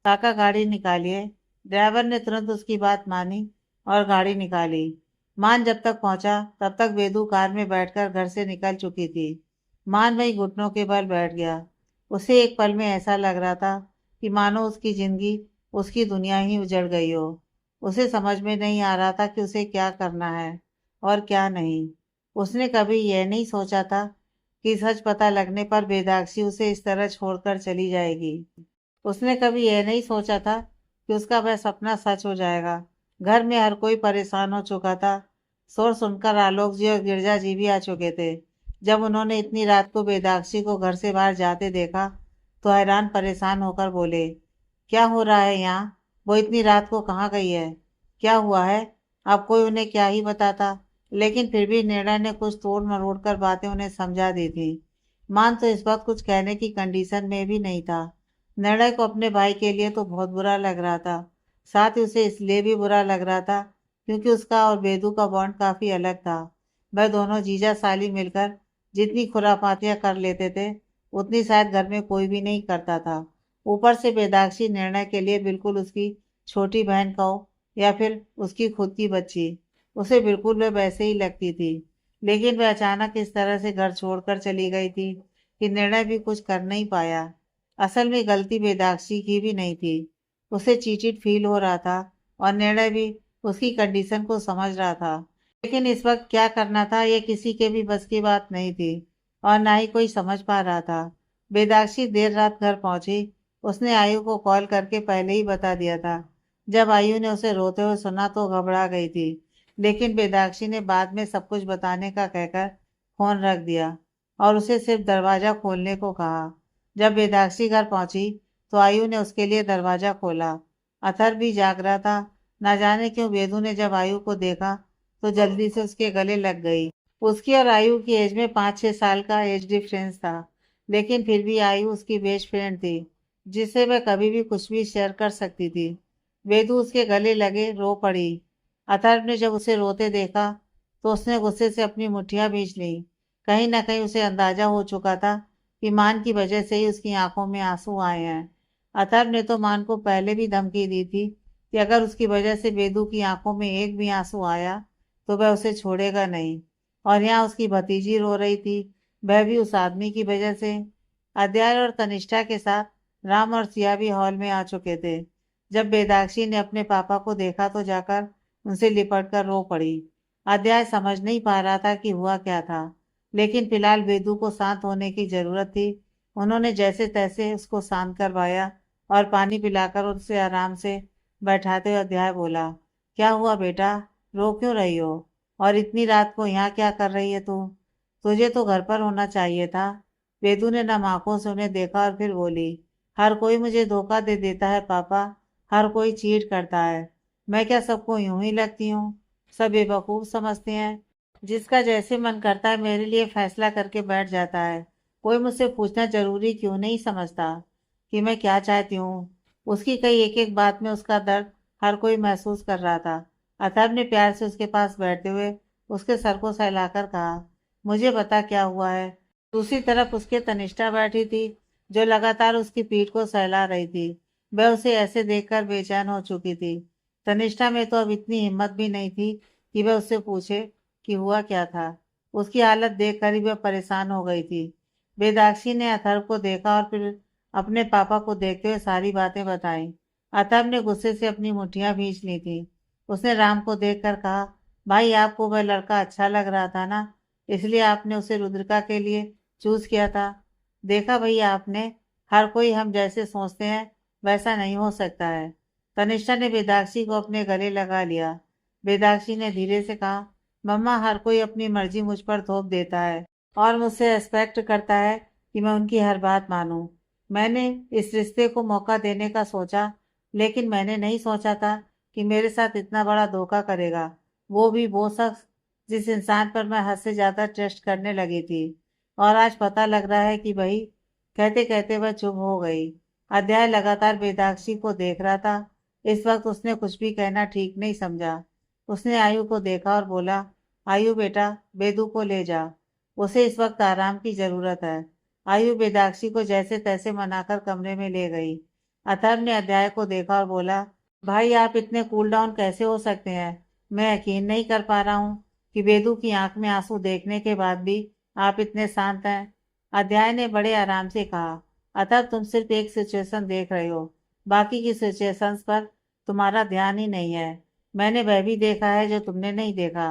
काका गाड़ी निकालिए। ड्राइवर ने तुरंत उसकी बात मानी और गाड़ी निकाली। मान जब तक पहुंचा तब तक वेदू कार में बैठकर घर से निकल चुकी थी। मान वही घुटनों के बल बैठ गया। उसे एक पल में ऐसा लग रहा था कि मानो उसकी जिंदगी, उसकी दुनिया ही उजड़ गई हो। उसे समझ में नहीं आ रहा था कि उसे क्या करना है और क्या नहीं। उसने कभी यह नहीं सोचा था कि सच पता लगने पर वेदाक्षी उसे इस तरह छोड़कर चली जाएगी। उसने कभी यह नहीं सोचा था कि उसका वह सपना सच हो जाएगा। घर में हर कोई परेशान हो चुका था। शोर सुनकर आलोक जी और गिरजा जी भी आ चुके थे। जब उन्होंने इतनी रात को वेदाक्षी को घर से बाहर जाते देखा तो हैरान परेशान होकर बोले, क्या हो रहा है यहाँ? वो इतनी रात को कहाँ गई है? क्या हुआ है? अब कोई उन्हें क्या ही बताता। लेकिन फिर भी निर्णय ने कुछ तोड़ मरोड़ कर बातें उन्हें समझा दी थी। मान तो इस वक्त कुछ कहने की कंडीशन में भी नहीं था। निर्णय को अपने भाई के लिए तो बहुत बुरा लग रहा था। साथ ही उसे इसलिए भी बुरा लग रहा था क्योंकि उसका और बेदू का बॉन्ड काफी अलग था। वह दोनों जीजा साली मिलकर जितनी खुरापातियां कर लेते थे उतनी शायद घर में कोई भी नहीं करता था। ऊपर से वेदाक्षी निर्णय के लिए बिल्कुल उसकी छोटी बहन कहो या फिर उसकी खुद की बच्ची, उसे बिल्कुल वह वैसे ही लगती थी। लेकिन वह अचानक इस तरह से घर छोड़कर चली गई थी कि निर्णय भी कुछ कर नहीं पाया। असल में गलती वेदाक्षी की भी नहीं थी। उसे चीटित फील हो रहा था और निर्णय भी उसकी कंडीशन को समझ रहा था। लेकिन इस वक्त क्या करना था यह किसी के भी बस की बात नहीं थी और ना ही कोई समझ पा रहा था। वेदाक्षी देर रात घर पहुंची। उसने आयु को कॉल करके पहले ही बता दिया था। जब आयु ने उसे रोते हुए सुना तो घबरा गई थी, लेकिन वेदाक्षी ने बाद में सब कुछ बताने का कहकर फोन रख दिया और उसे सिर्फ दरवाजा खोलने को कहा। जब वेदाक्षी घर पहुंची तो आयु ने उसके लिए दरवाजा खोला। अथर भी जाग रहा था। न जाने क्यों वेदू ने जब आयु को देखा तो जल्दी से उसके गले लग गई। उसकी और आयु की एज में 5-6 साल का एज डिफरेंस था, लेकिन फिर भी आयु उसकी बेस्ट फ्रेंड थी, जिससे वह कभी भी कुछ भी शेयर कर सकती थी। वेदू उसके गले लगे रो पड़ी। अथर्व ने जब उसे रोते देखा तो उसने गुस्से से अपनी मुट्ठियां भींच ली। कहीं ना कहीं उसे अंदाजा हो चुका था कि मान की वजह से ही उसकी आंखों में आंसू आए हैं। अथर्व ने तो मान को पहले भी धमकी दी थी कि अगर उसकी वजह से वेदू की आंखों में एक भी आंसू आया तो वह उसे छोड़ेगा नहीं। और यहाँ उसकी भतीजी रो रही थी, वह भी उस आदमी की वजह से। अद्यार और तनिष्ठा के साथ राम और सिया भी हॉल में आ चुके थे। जब वेदाक्षी ने अपने पापा को देखा तो जाकर उनसे लिपट कर रो पड़ी। अध्याय समझ नहीं पा रहा था कि हुआ क्या था, लेकिन फिलहाल वेदू को शांत होने की जरूरत थी। उन्होंने जैसे तैसे उसको शांत करवाया और पानी पिलाकर उसे आराम से बैठाते हुए अध्याय बोला, क्या हुआ बेटा? रो क्यों रही हो? और इतनी रात को यहाँ क्या कर रही है तू? तुझे तो घर पर होना चाहिए था। वेदू ने नम आंखों से उन्हें देखा और फिर बोली, हर कोई मुझे धोखा दे देता है पापा। हर कोई चीट करता है। मैं क्या सबको यूं ही लगती हूँ? सब बेवकूफ समझते हैं। जिसका जैसे मन करता है मेरे लिए फैसला करके बैठ जाता है। कोई मुझसे पूछना जरूरी क्यों नहीं समझता कि मैं क्या चाहती हूँ। उसकी कई एक एक बात में उसका दर्द हर कोई महसूस कर रहा था। अथर्व ने प्यार से उसके पास बैठते हुए उसके सर को सहलाकर कहा, मुझे पता क्या हुआ है। दूसरी तरफ उसके तनिष्ठा बैठी थी, जो लगातार उसकी पीठ को सहला रही थी। वह उसे ऐसे देखकर बेचैन हो चुकी थी। तनिष्ठा में तो अब इतनी हिम्मत भी नहीं थी कि वह उससे पूछे कि हुआ क्या था। उसकी हालत देखकर ही वह परेशान हो गई थी। वेदाक्षी ने अथर्व को देखा और फिर अपने पापा को देखते हुए सारी बातें बताई। अथर्व ने गुस्से से अपनी मुठ्ठियां भींच ली थी। उसने राम को देखकर कहा, भाई आपको वह लड़का अच्छा लग रहा था ना, इसलिए आपने उसे रुद्रिका के लिए चूज किया था। देखा भैया आपने, हर कोई हम जैसे सोचते हैं वैसा नहीं हो सकता है। तनिष्ठा ने वेदाक्षी को अपने गले लगा लिया। वेदाक्षी ने धीरे से कहा, मम्मा हर कोई अपनी मर्जी मुझ पर थोप देता है और मुझसे एक्सपेक्ट करता है कि मैं उनकी हर बात मानूं। मैंने इस रिश्ते को मौका देने का सोचा, लेकिन मैंने नहीं सोचा था कि मेरे साथ इतना बड़ा धोखा करेगा, वो भी वो शख्स जिस इंसान पर मैं हद से ज्यादा ट्रस्ट करने लगी थी। और आज पता लग रहा है कि वही कहते कहते वह चुप हो गई। अध्याय लगातार वेदाक्षी को देख रहा था। इस वक्त उसने कुछ भी कहना ठीक नहीं समझा। उसने आयु को देखा और बोला, आयु बेटा, बेदू को ले जा, उसे इस वक्त आराम की जरूरत है। आयु वेदाक्षी को जैसे तैसे मनाकर कमरे में ले गई। अथर्व ने अध्याय को देखा और बोला, भाई आप इतने कूल डाउन कैसे हो सकते हैं। मैं यकीन नहीं कर पा रहा हूँ कि बेदू की आंख में आंसू देखने के बाद भी आप इतने शांत हैं। अध्याय ने बड़े आराम से कहा, अतः तुम सिर्फ एक सिचुएशन देख रहे हो, बाकी की सिचुएशंस पर तुम्हारा ध्यान ही नहीं है। मैंने वह भी देखा है जो तुमने नहीं देखा।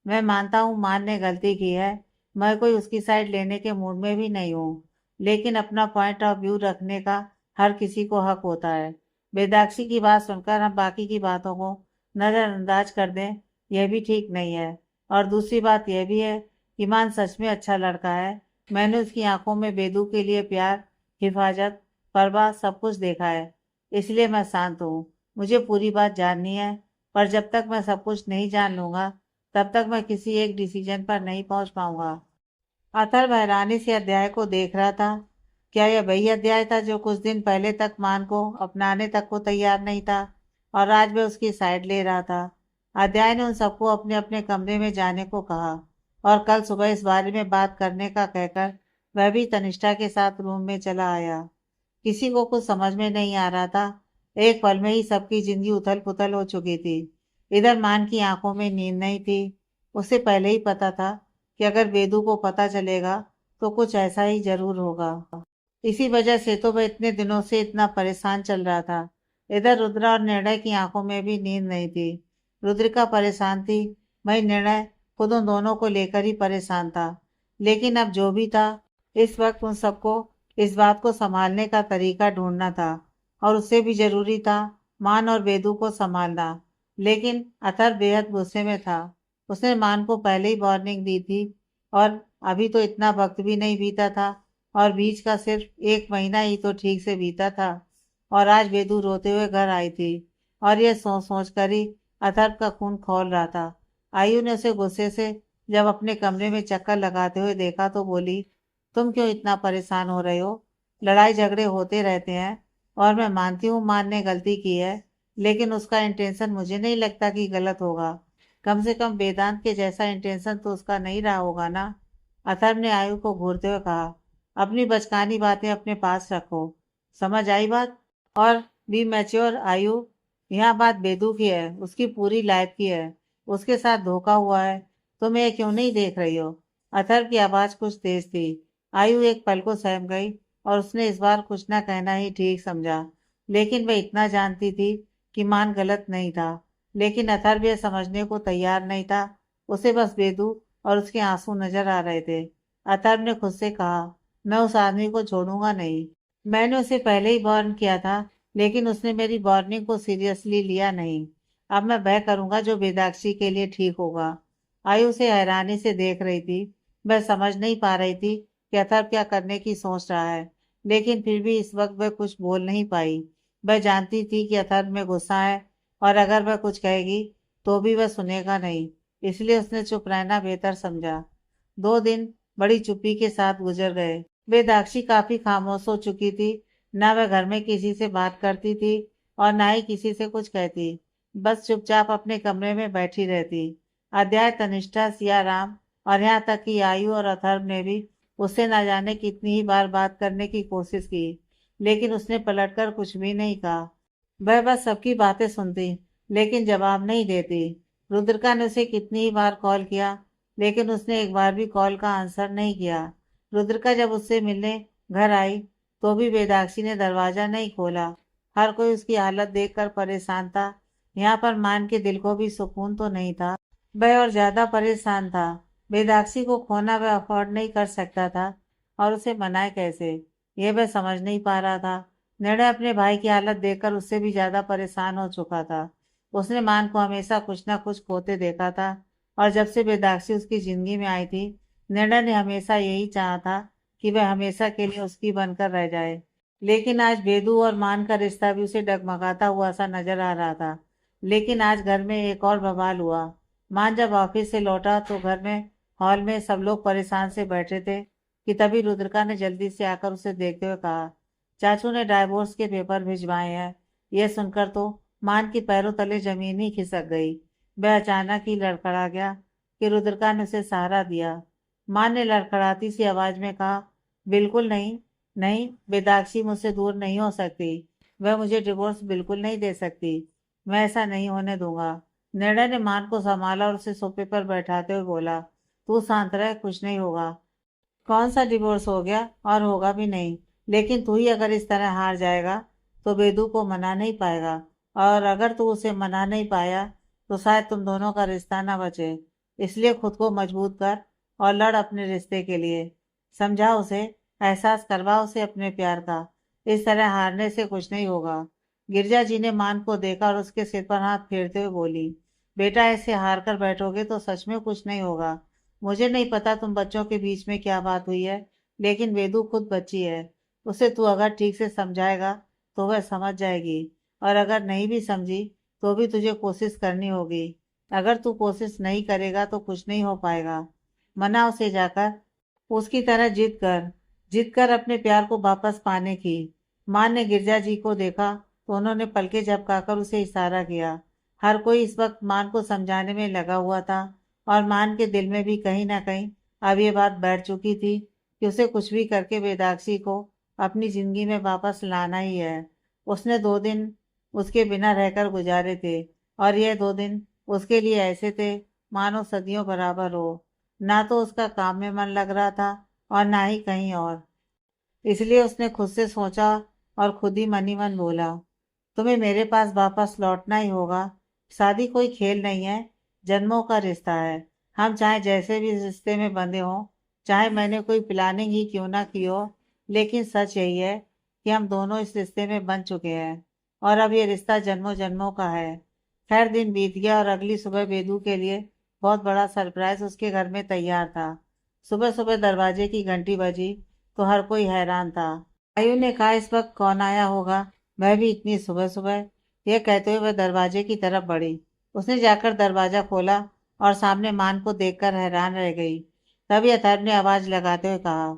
मैं मानता हूँ मान ने गलती की है, मैं कोई उसकी साइड लेने के मूड में भी नहीं हूँ, लेकिन अपना पॉइंट ऑफ व्यू रखने का हर किसी को हक होता है। वेदाक्षी की बात सुनकर हम बाकी की बातों को नजरअंदाज कर दें, यह भी ठीक नहीं है। और दूसरी बात यह भी है कि मान सच में अच्छा लड़का है। मैंने उसकी आंखों में बेदू के लिए प्यार, हिफाजत, परवाह सब कुछ देखा है। इसलिए मैं शांत हूँ। मुझे पूरी बात जाननी है, पर जब तक मैं सब कुछ नहीं जान लूंगा तब तक मैं किसी एक डिसीजन पर नहीं पहुंच पाऊंगा। अथर्व हैरानी से अध्याय को देख रहा था। क्या यह वही अध्याय था जो कुछ दिन पहले तक मान को अपनाने तक को तैयार नहीं था और आज वह उसकी साइड ले रहा था। अध्याय ने उन सबको अपने अपने कमरे में जाने को कहा और कल सुबह इस बारे में बात करने का कहकर वह भी तनिष्ठा के साथ रूम में चला आया। किसी को कुछ समझ में नहीं आ रहा था। एक पल में ही सबकी जिंदगी उथल पुथल हो चुकी थी। इधर मान की आंखों में नींद नहीं थी। उसे पहले ही पता था कि अगर वेदू को पता चलेगा तो कुछ ऐसा ही जरूर होगा। इसी वजह से तो वह इतने दिनों से इतना परेशान चल रहा था। इधर रुद्रा और निर्णय की आंखों में भी नींद नहीं थी। रुद्रिका परेशान थी, वही निर्णय खुद उन दोनों को लेकर ही परेशान था। लेकिन अब जो भी था, इस वक्त उन सबको इस बात को संभालने का तरीका ढूंढना था और उससे भी जरूरी था मान और वेदू को संभालना। लेकिन अतर बेहद गुस्से में था। उसने मान को पहले ही वार्निंग दी थी और अभी तो इतना वक्त भी नहीं बीता था और बीच का सिर्फ एक महीना ही तो ठीक से बीता था और आज वेदू रोते हुए घर आई थी और यह सोच सोच कर ही अथर्व का खून खौल रहा था। आयु ने उसे गुस्से से जब अपने कमरे में चक्कर लगाते हुए देखा तो बोली, तुम क्यों इतना परेशान हो रहे हो। लड़ाई झगड़े होते रहते हैं और मैं मानती हूँ मान ने गलती की है, लेकिन उसका इंटेंशन मुझे नहीं लगता कि गलत होगा। कम से कम वेदांत के जैसा इंटेंशन तो उसका नहीं रहा होगा ना। अथर्व ने आयु को घूरते हुए कहा, अपनी बचकानी बातें अपने पास रखो। समझ आई बात? और बी मैच्योर आयु। यहाँ बात बेदू की है, उसकी पूरी लाइफ की है। उसके साथ धोखा हुआ है। तुम ये क्यों नहीं देख रही हो? अथर्व की आवाज कुछ तेज थी। आयु एक पल को सहम गई और उसने इस बार कुछ ना कहना ही ठीक समझा। लेकिन वह इतना जानती थी कि मान गलत नहीं था। लेकिन अथर्व यह समझने को तैयार नहीं था। उसे बस बेदू और उसके आंसू नजर आ रहे थे। अथर्व ने खुद से कहा, मैं उस आदमी को छोड़ूंगा नहीं। मैंने उसे पहले ही वार्न किया था, लेकिन उसने मेरी वार्निंग को सीरियसली लिया नहीं। अब मैं वह करूंगा जो वेदाक्षी के लिए ठीक होगा। आयु से हैरानी से देख रही थी। वह समझ नहीं पा रही थी कि अथर्व क्या करने की सोच रहा है, लेकिन फिर भी इस वक्त वह कुछ बोल नहीं पाई। वह जानती थी कि अथर्व में गुस्सा है और अगर वह कुछ कहेगी तो भी वह सुनेगा नहीं। इसलिए उसने चुप रहना बेहतर समझा। 2 दिन बड़ी चुप्पी के साथ गुजर गए। वेदाक्षी काफी खामोश हो चुकी थी। न वह घर में किसी से बात करती थी और न ही किसी से कुछ कहती। बस चुपचाप अपने कमरे में बैठी रहती। अध्याय, तनिष्ठा, सियाराम और यहाँ तक कि आयु और अथर्व ने भी उससे ना जाने कितनी ही बार बात करने की कोशिश की, लेकिन उसने पलटकर कुछ भी नहीं कहा। वह बस सबकी बातें सुनती, लेकिन जवाब नहीं देती। रुद्रिका ने उसे कितनी ही बार कॉल किया, लेकिन उसने एक बार भी कॉल का आंसर नहीं किया। रुद्रिका जब उससे मिलने घर आई, तो भी वेदाक्षी ने दरवाजा नहीं खोला। हर कोई उसकी हालत देखकर परेशान था। यहाँ पर मान के दिल को भी सुकून तो नहीं था। वह और ज्यादा परेशान था। वेदाक्षी को खोना वह अफोर्ड नहीं कर सकता था, और उसे मनाए कैसे, यह वह समझ नहीं पा रहा था। निर्णय अपने भाई की हालत देखकर उससे भी ज्यादा परेशान हो चुका था। उसने मान को हमेशा कुछ ना कुछ खोते देखा था, और जब से वेदाक्षी उसकी जिंदगी में आई थी, निर्णय ने हमेशा यही चाहा था कि वह हमेशा के लिए उसकी बनकर रह जाए। लेकिन आज बेदू और मान का रिश्ता भी उसे डगमगाता हुआ सा नजर आ रहा था। लेकिन आज घर में एक और बवाल हुआ। मान जब ऑफिस से लौटा तो घर में हॉल में सब लोग परेशान से बैठे थे कि तभी रुद्रिका ने जल्दी से आकर उसे देखते हुए कहा, चाचू ने डाइवोर्स के पेपर भिजवाए हैं। यह सुनकर तो मान की पैरों तले जमीन ही खिसक गई। वह अचानक ही लड़खड़ा गया कि रुद्रिका ने उसे सहारा दिया। मान ने लड़खड़ाती सी आवाज में कहा, बिल्कुल नहीं, नहीं, वेदाक्षी मुझसे दूर नहीं हो सकती। वह मुझे डिवोर्स बिल्कुल नहीं दे सकती। मैं ऐसा नहीं होने दूंगा। निर्णय ने मान को संभाला और उसे सोफे पर बैठाते हुए बोला, तू शांत रह, कुछ नहीं होगा। कौन सा डिवोर्स हो गया, और होगा भी नहीं। लेकिन तू ही अगर इस तरह हार जाएगा तो बेदू को मना नहीं पाएगा, और अगर तू उसे मना नहीं पाया तो शायद तुम दोनों का रिश्ता ना बचे। इसलिए खुद को मजबूत कर और लड़ अपने रिश्ते के लिए। समझा उसे, एहसास करवा उसे अपने प्यार का। इस तरह हारने से कुछ नहीं होगा। गिरजा जी ने मान को देखा और उसके सिर पर हाथ फेरते हुए बोली, बेटा ऐसे हार कर बैठोगे तो सच में कुछ नहीं होगा। मुझे नहीं पता तुम बच्चों के बीच में क्या बात हुई है, लेकिन वेदू खुद बच्ची है। उसे तू अगर ठीक से समझाएगा तो वह समझ जाएगी, और अगर नहीं भी समझी तो भी तुझे कोशिश करनी होगी। अगर तू कोशिश नहीं करेगा तो कुछ नहीं हो पाएगा। मना उसे जाकर, उसकी तरह जिद कर अपने प्यार को वापस पाने की। माँ ने गिरजा जी को देखा तो उन्होंने पलके झपकाकर उसे इशारा किया। हर कोई इस वक्त मान को समझाने में लगा हुआ था, और मान के दिल में भी कहीं ना कहीं अब ये बात बैठ चुकी थी कि उसे कुछ भी करके वेदाक्षी को अपनी जिंदगी में वापस लाना ही है। उसने 2 दिन उसके बिना रहकर गुजारे थे, और यह 2 दिन उसके लिए ऐसे थे मानो सदियों बराबर हो। ना तो उसका काम में मन लग रहा था, और ना ही कहीं और। इसलिए उसने खुद से सोचा और खुद ही मन ही मन बोला, तुम्हें मेरे पास वापस लौटना ही होगा। शादी कोई खेल नहीं है, जन्मों का रिश्ता है। हम चाहे जैसे भी इस रिश्ते में बंधे हों, चाहे मैंने कोई प्लानिंग ही क्यों ना की हो, लेकिन सच यही है कि हम दोनों इस रिश्ते में बन चुके हैं, और अब ये रिश्ता जन्मों जन्मों का है। खैर दिन बीत गया और अगली सुबह बेदू के लिए बहुत बड़ा सरप्राइज उसके घर में तैयार था। सुबह सुबह दरवाजे की घंटी बजी तो हर कोई हैरान था। आयु ने कहा, इस वक्त कौन आया होगा, वह भी इतनी सुबह सुबह। यह कहते हुए वह दरवाजे की तरफ बढ़ी। उसने जाकर दरवाजा खोला और सामने मान को देखकर हैरान रह गई। तभी अथर्व ने आवाज लगाते हुए कहा,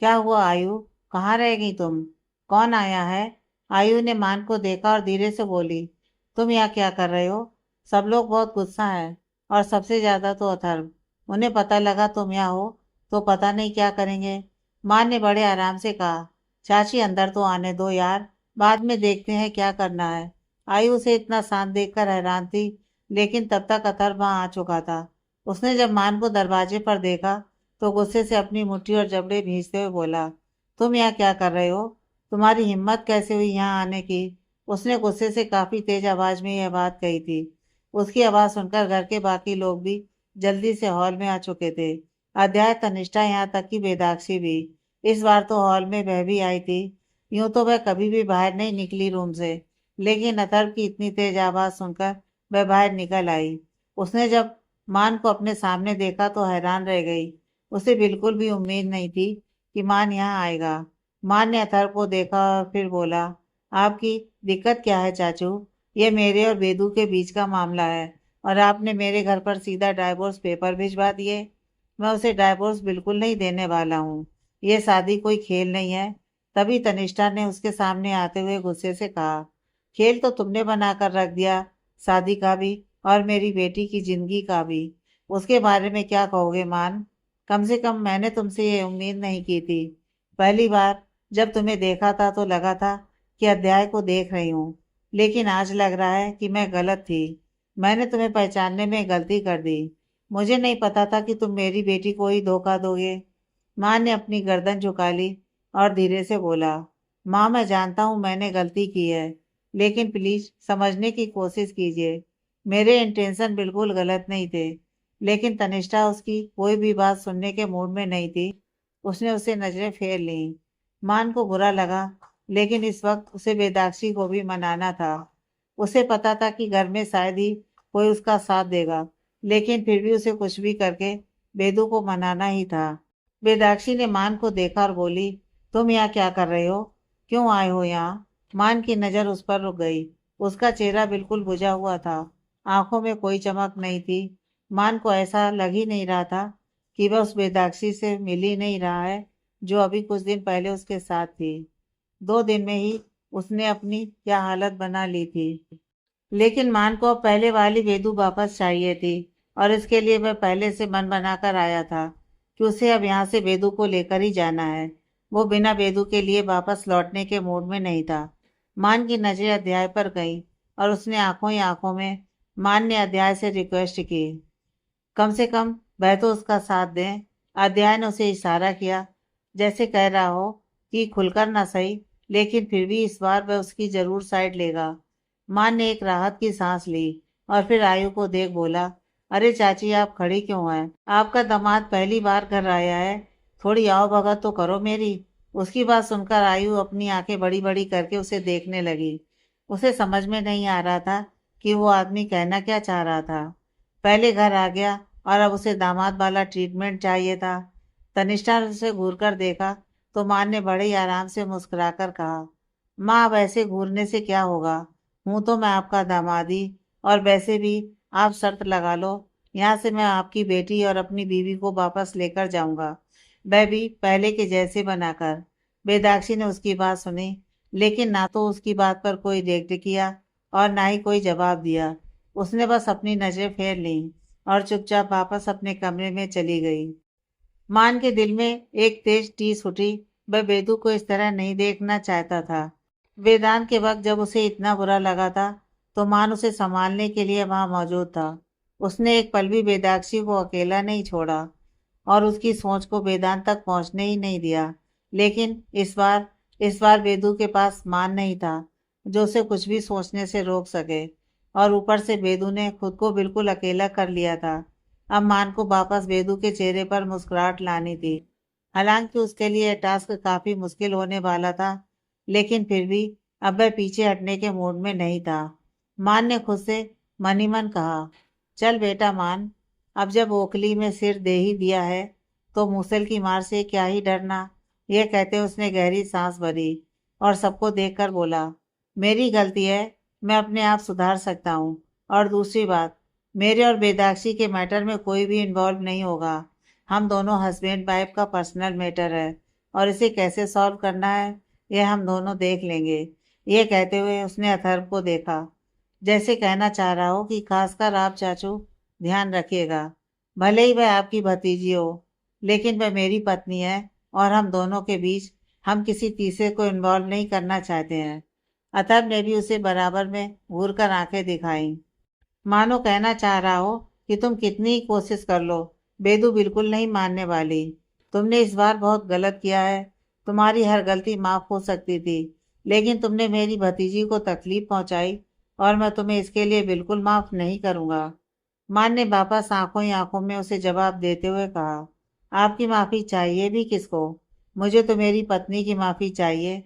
क्या हुआ आयु, कहाँ रह गई तुम, कौन आया है। आयु ने मान को देखा और धीरे से बोली, तुम यहाँ क्या कर रहे हो। सब लोग बहुत गुस्सा है, और सबसे ज्यादा तो अथर्व। उन्हें पता लगा तुम यहाँ हो तो पता नहीं क्या करेंगे। माँ ने बड़े आराम से कहा, चाची अंदर तो आने दो यार, बाद में देखते हैं क्या करना है। आयु से इतना शांत देखकर हैरान थी, लेकिन तब तक अथर्व वहां आ चुका था। उसने जब मान को दरवाजे पर देखा तो गुस्से से अपनी मुट्ठी और जबड़े भींचते हुए बोला, तुम यहाँ क्या कर रहे हो, तुम्हारी हिम्मत कैसे हुई यहाँ आने की। उसने गुस्से से काफी तेज आवाज में यह बात कही थी। उसकी आवाज सुनकर घर के बाकी लोग भी जल्दी से हॉल में आ चुके थे। अध्याय तनिष्ठा, यहाँ तक कि वेदाक्षी भी। इस बार तो हॉल में वह भी आई थी। यूं तो वह कभी भी बाहर नहीं निकली रूम से, लेकिन अथर्व की इतनी तेज आवाज सुनकर वह बाहर निकल आई। उसने जब मान को अपने सामने देखा तो हैरान रह गई। उसे बिल्कुल भी उम्मीद नहीं थी कि मान यहाँ आएगा। मान ने अथर्व को देखा और फिर बोला, आपकी दिक्कत क्या है चाचू। ये मेरे और बेदू के बीच का मामला है, और आपने मेरे घर पर सीधा डाइवोर्स पेपर भिजवा दिए। मैं उसे डाइवोर्स बिल्कुल नहीं देने वाला हूँ। ये शादी कोई खेल नहीं है। तभी तनिष्ठा ने उसके सामने आते हुए गुस्से से कहा, खेल तो तुमने बनाकर रख दिया, शादी का भी और मेरी बेटी की जिंदगी का भी। उसके बारे में क्या कहोगे मान। कम से कम मैंने तुमसे ये उम्मीद नहीं की थी। पहली बार जब तुम्हें देखा था तो लगा था कि अध्याय को देख रही हूँ, लेकिन आज लग रहा है कि मैं गलत थी। मैंने तुम्हें पहचानने में गलती कर दी। मुझे नहीं पता था कि तुम मेरी बेटी को ही धोखा दोगे। माँ ने अपनी गर्दन झुका ली और धीरे से बोला, माँ मैं जानता हूँ मैंने गलती की है, लेकिन प्लीज समझने की कोशिश कीजिए। मेरे इंटेंशन बिल्कुल गलत नहीं थे, लेकिन तनिष्ठा उसकी कोई भी बात सुनने के मूड में नहीं थी। उसने उसे नजरें फेर ली। मान को बुरा लगा, लेकिन इस वक्त उसे बेदाक्षी को भी मनाना था। उसे पता था कि घर में शायद ही कोई उसका साथ देगा, लेकिन फिर भी उसे कुछ भी करके बेदू को मनाना ही था। बेदाक्षी ने मान को देखा और बोली, तुम यहाँ क्या कर रहे हो? क्यों आए हो यहाँ? मान की नजर उस पर रुक गई। उसका चेहरा बिल्कुल बुझा हुआ था, आंखों में कोई चमक नहीं थी। मान को ऐसा लग ही नहीं रहा था कि वह उस बेदाक्षी से मिल ही नहीं रहा है जो अभी कुछ दिन पहले उसके साथ थी। 2 दिन में ही उसने अपनी क्या हालत बना ली थी। लेकिन मान को अब पहले वाली बेदू वापस चाहिए थी, और इसके लिए वह पहले से मन बनाकर आया था कि उसे अब यहाँ से बेदू को लेकर ही जाना है। वो बिना बेदू के लिए वापस लौटने के मूड में नहीं था। मान की नजरें अध्याय पर गई और उसने आंखों ही आंखों में मान ने अध्याय से रिक्वेस्ट की, कम से कम वह तो उसका साथ दें। अध्याय ने उसे इशारा किया, जैसे कह रहा हो कि खुलकर ना सही, लेकिन फिर भी इस बार वह उसकी जरूर साइड लेगा। मान ने एक राहत की सांस ली और फिर आयु को देख बोला, अरे चाची आप खड़ी क्यों हैं? आपका दामाद पहली बार घर आया है, थोड़ी आओ भगत तो करो मेरी। उसकी बात सुनकर आयु अपनी आंखें बड़ी बड़ी करके उसे देखने लगी। उसे समझ में नहीं आ रहा था कि वो आदमी कहना क्या चाह रहा था। पहले घर आ गया और अब उसे दामाद वाला ट्रीटमेंट चाहिए था। तनिष्ठा ने उसे घूर कर देखा तो माँ ने बड़े ही आराम से मुस्कुराकर कहा, माँ अब ऐसे घूरने से क्या होगा? हूं तो मैं आपका दामाद ही, और वैसे भी आप शर्त लगा लो, यहाँ से मैं आपकी बेटी और अपनी बीवी को वापस लेकर जाऊंगा, वह भी पहले के जैसे बनाकर। बेदाक्षी ने उसकी बात सुनी, लेकिन ना तो उसकी बात पर कोई रिएक्ट किया और ना ही कोई जवाब दिया। उसने बस अपनी नजरें फेर ली और चुपचाप वापस अपने कमरे में चली गई। मान के दिल में एक तेज टीस उठी। वह बेदू को इस तरह नहीं देखना चाहता था। वेदांत के वक्त जब उसे इतना बुरा लगा था, तो मान उसे संभालने के लिए वहां मौजूद था। उसने एक पल भी बेदाक्षी को अकेला नहीं छोड़ा और उसकी सोच को वेदांत तक पहुंचने ही नहीं दिया। लेकिन इस बार बेदू के पास मान नहीं था जो उसे कुछ भी सोचने से रोक सके, और ऊपर से बेदू ने खुद को बिल्कुल अकेला कर लिया था। अब मान को वापस बेदू के चेहरे पर मुस्कुराहट लानी थी। हालांकि उसके लिए यह टास्क काफी मुश्किल होने वाला था, लेकिन फिर भी अब वह पीछे हटने के मूड में नहीं था। मान ने खुद से मन ही मन कहा, चल बेटा मान, अब जब ओखली में सिर दे ही दिया है तो मूसल की मार से क्या ही डरना। यह कहते उसने गहरी सांस भरी और सबको देखकर बोला, मेरी गलती है, मैं अपने आप सुधार सकता हूँ। और दूसरी बात, मेरे और बेदाक्षी के मैटर में कोई भी इन्वॉल्व नहीं होगा। हम दोनों हस्बैंड वाइफ का पर्सनल मैटर है, और इसे कैसे सॉल्व करना है यह हम दोनों देख लेंगे। यह कहते हुए उसने अथर्व को देखा, जैसे कहना चाह रहा हो कि खासकर आप चाचू ध्यान रखिएगा। भले ही वह आपकी भतीजी हो, लेकिन वह मेरी पत्नी है, और हम दोनों के बीच हम किसी तीसरे को इन्वॉल्व नहीं करना चाहते हैं। अथर्व ने भी उसे बराबर में घूर कर आंखें दिखाई, मानो कहना चाह रहा हो कि तुम कितनी ही कोशिश कर लो, बेदू बिल्कुल नहीं मानने वाली। तुमने इस बार बहुत गलत किया है। तुम्हारी हर गलती माफ हो सकती थी, लेकिन तुमने मेरी भतीजी को तकलीफ पहुंचाई, और मैं तुम्हें इसके लिए बिल्कुल माफ नहीं करूंगा। मान ने वापस आंखों ही आंखों में उसे जवाब देते हुए कहा, आपकी माफी चाहिए भी किसको? मुझे तो मेरी पत्नी की माफी चाहिए,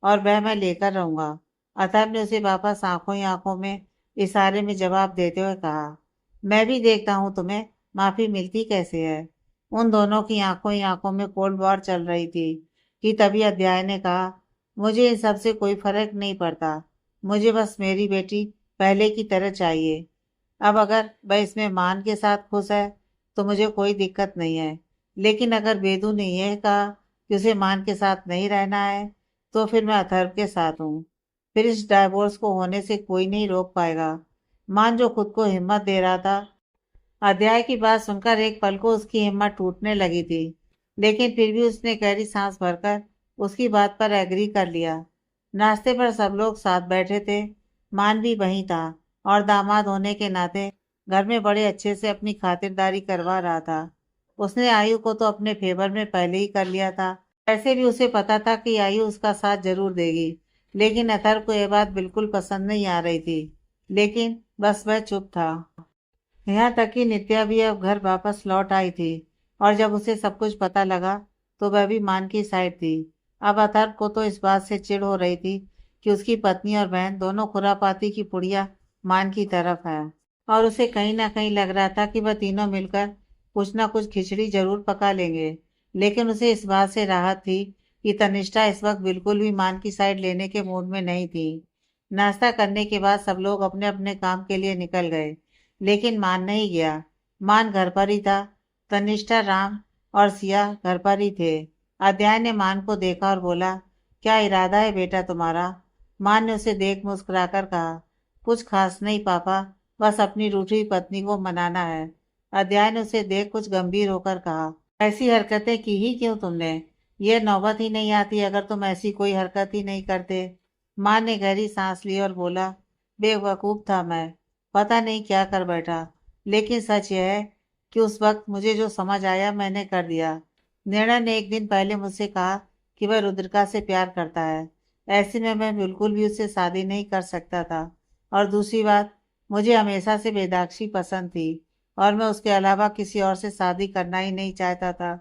और वह मैं लेकर रहूंगा। अतः ने उसे वापस आंखों ही आंखों में इशारे में जवाब देते हुए कहा, मैं भी देखता हूँ तुम्हें माफी मिलती कैसे है। उन दोनों की आंखों ही आंखों में कोल्ड वॉर चल रही थी कि तभी अध्याय ने कहा, मुझे इन सब से कोई फर्क नहीं पड़ता, मुझे बस मेरी बेटी पहले की तरह चाहिए। अब अगर वह इसमें मान के साथ खुश है तो मुझे कोई दिक्कत नहीं है, लेकिन अगर बेदू ने यह कहा कि उसे मान के साथ नहीं रहना है, तो फिर मैं अथर्व के साथ हूँ। फिर इस डाइवोर्स को होने से कोई नहीं रोक पाएगा। मान जो खुद को हिम्मत दे रहा था अध्याय की बात सुनकर एक पल को उसकी हिम्मत टूटने लगी थी, लेकिन फिर भी उसने गहरी सांस भरकर उसकी बात पर एग्री कर लिया। नाश्ते पर सब लोग साथ बैठे थे। मान भी वहीं था और दामाद होने के नाते घर में बड़े अच्छे से अपनी खातिरदारी करवा रहा था। उसने आयु को तो अपने फेवर में पहले ही कर लिया था। ऐसे भी उसे पता था कि आयु उसका साथ जरूर देगी, लेकिन अथर को यह बात बिल्कुल पसंद नहीं आ रही थी। लेकिन बस वह चुप था। यहाँ तक कि नित्या भी अब घर वापस लौट आई थी, और जब उसे सब कुछ पता लगा तो वह भी मान की साइड थी। अब अथर्व को तो इस बात से चिढ़ हो रही थी कि उसकी पत्नी और बहन दोनों खुरापाती की पुड़िया मान की तरफ है, और उसे कहीं ना कहीं लग रहा था कि वह तीनों मिलकर कुछ ना कुछ खिचड़ी जरूर पका लेंगे। लेकिन उसे इस बात से राहत थी कि तनिष्ठा इस वक्त बिल्कुल भी मान की साइड लेने के मूड में नहीं थी। नाश्ता करने के बाद सब लोग अपने अपने काम के लिए निकल गए, लेकिन मान नहीं गया। मान घर पर ही था। तनिष्ठा, राम और सिया घर पर ही थे। अध्याय ने मान को देखा और बोला, क्या इरादा है बेटा तुम्हारा? मान ने उसे देख मुस्कुराकर कहा, कुछ खास नहीं पापा, बस अपनी रूठी हुई पत्नी को मनाना है। अध्याय ने उसे देख कुछ गंभीर होकर कहा, ऐसी हरकतें की ही क्यों तुमने? ये नौबत ही नहीं आती अगर तुम ऐसी कोई हरकत ही नहीं करते। मान ने गहरी सांस ली और बोला, बेवकूफ था मैं, पता नहीं क्या कर बैठा। लेकिन सच यह है कि उस वक्त मुझे जो समझ आया मैंने कर दिया। निर्णय ने एक दिन पहले मुझसे कहा कि वह रुद्रिका से प्यार करता है। ऐसे में मैं बिल्कुल भी उससे शादी नहीं कर सकता था। और दूसरी बात, मुझे हमेशा से वेदाक्षी पसंद थी, और मैं उसके अलावा किसी और से शादी करना ही नहीं चाहता था।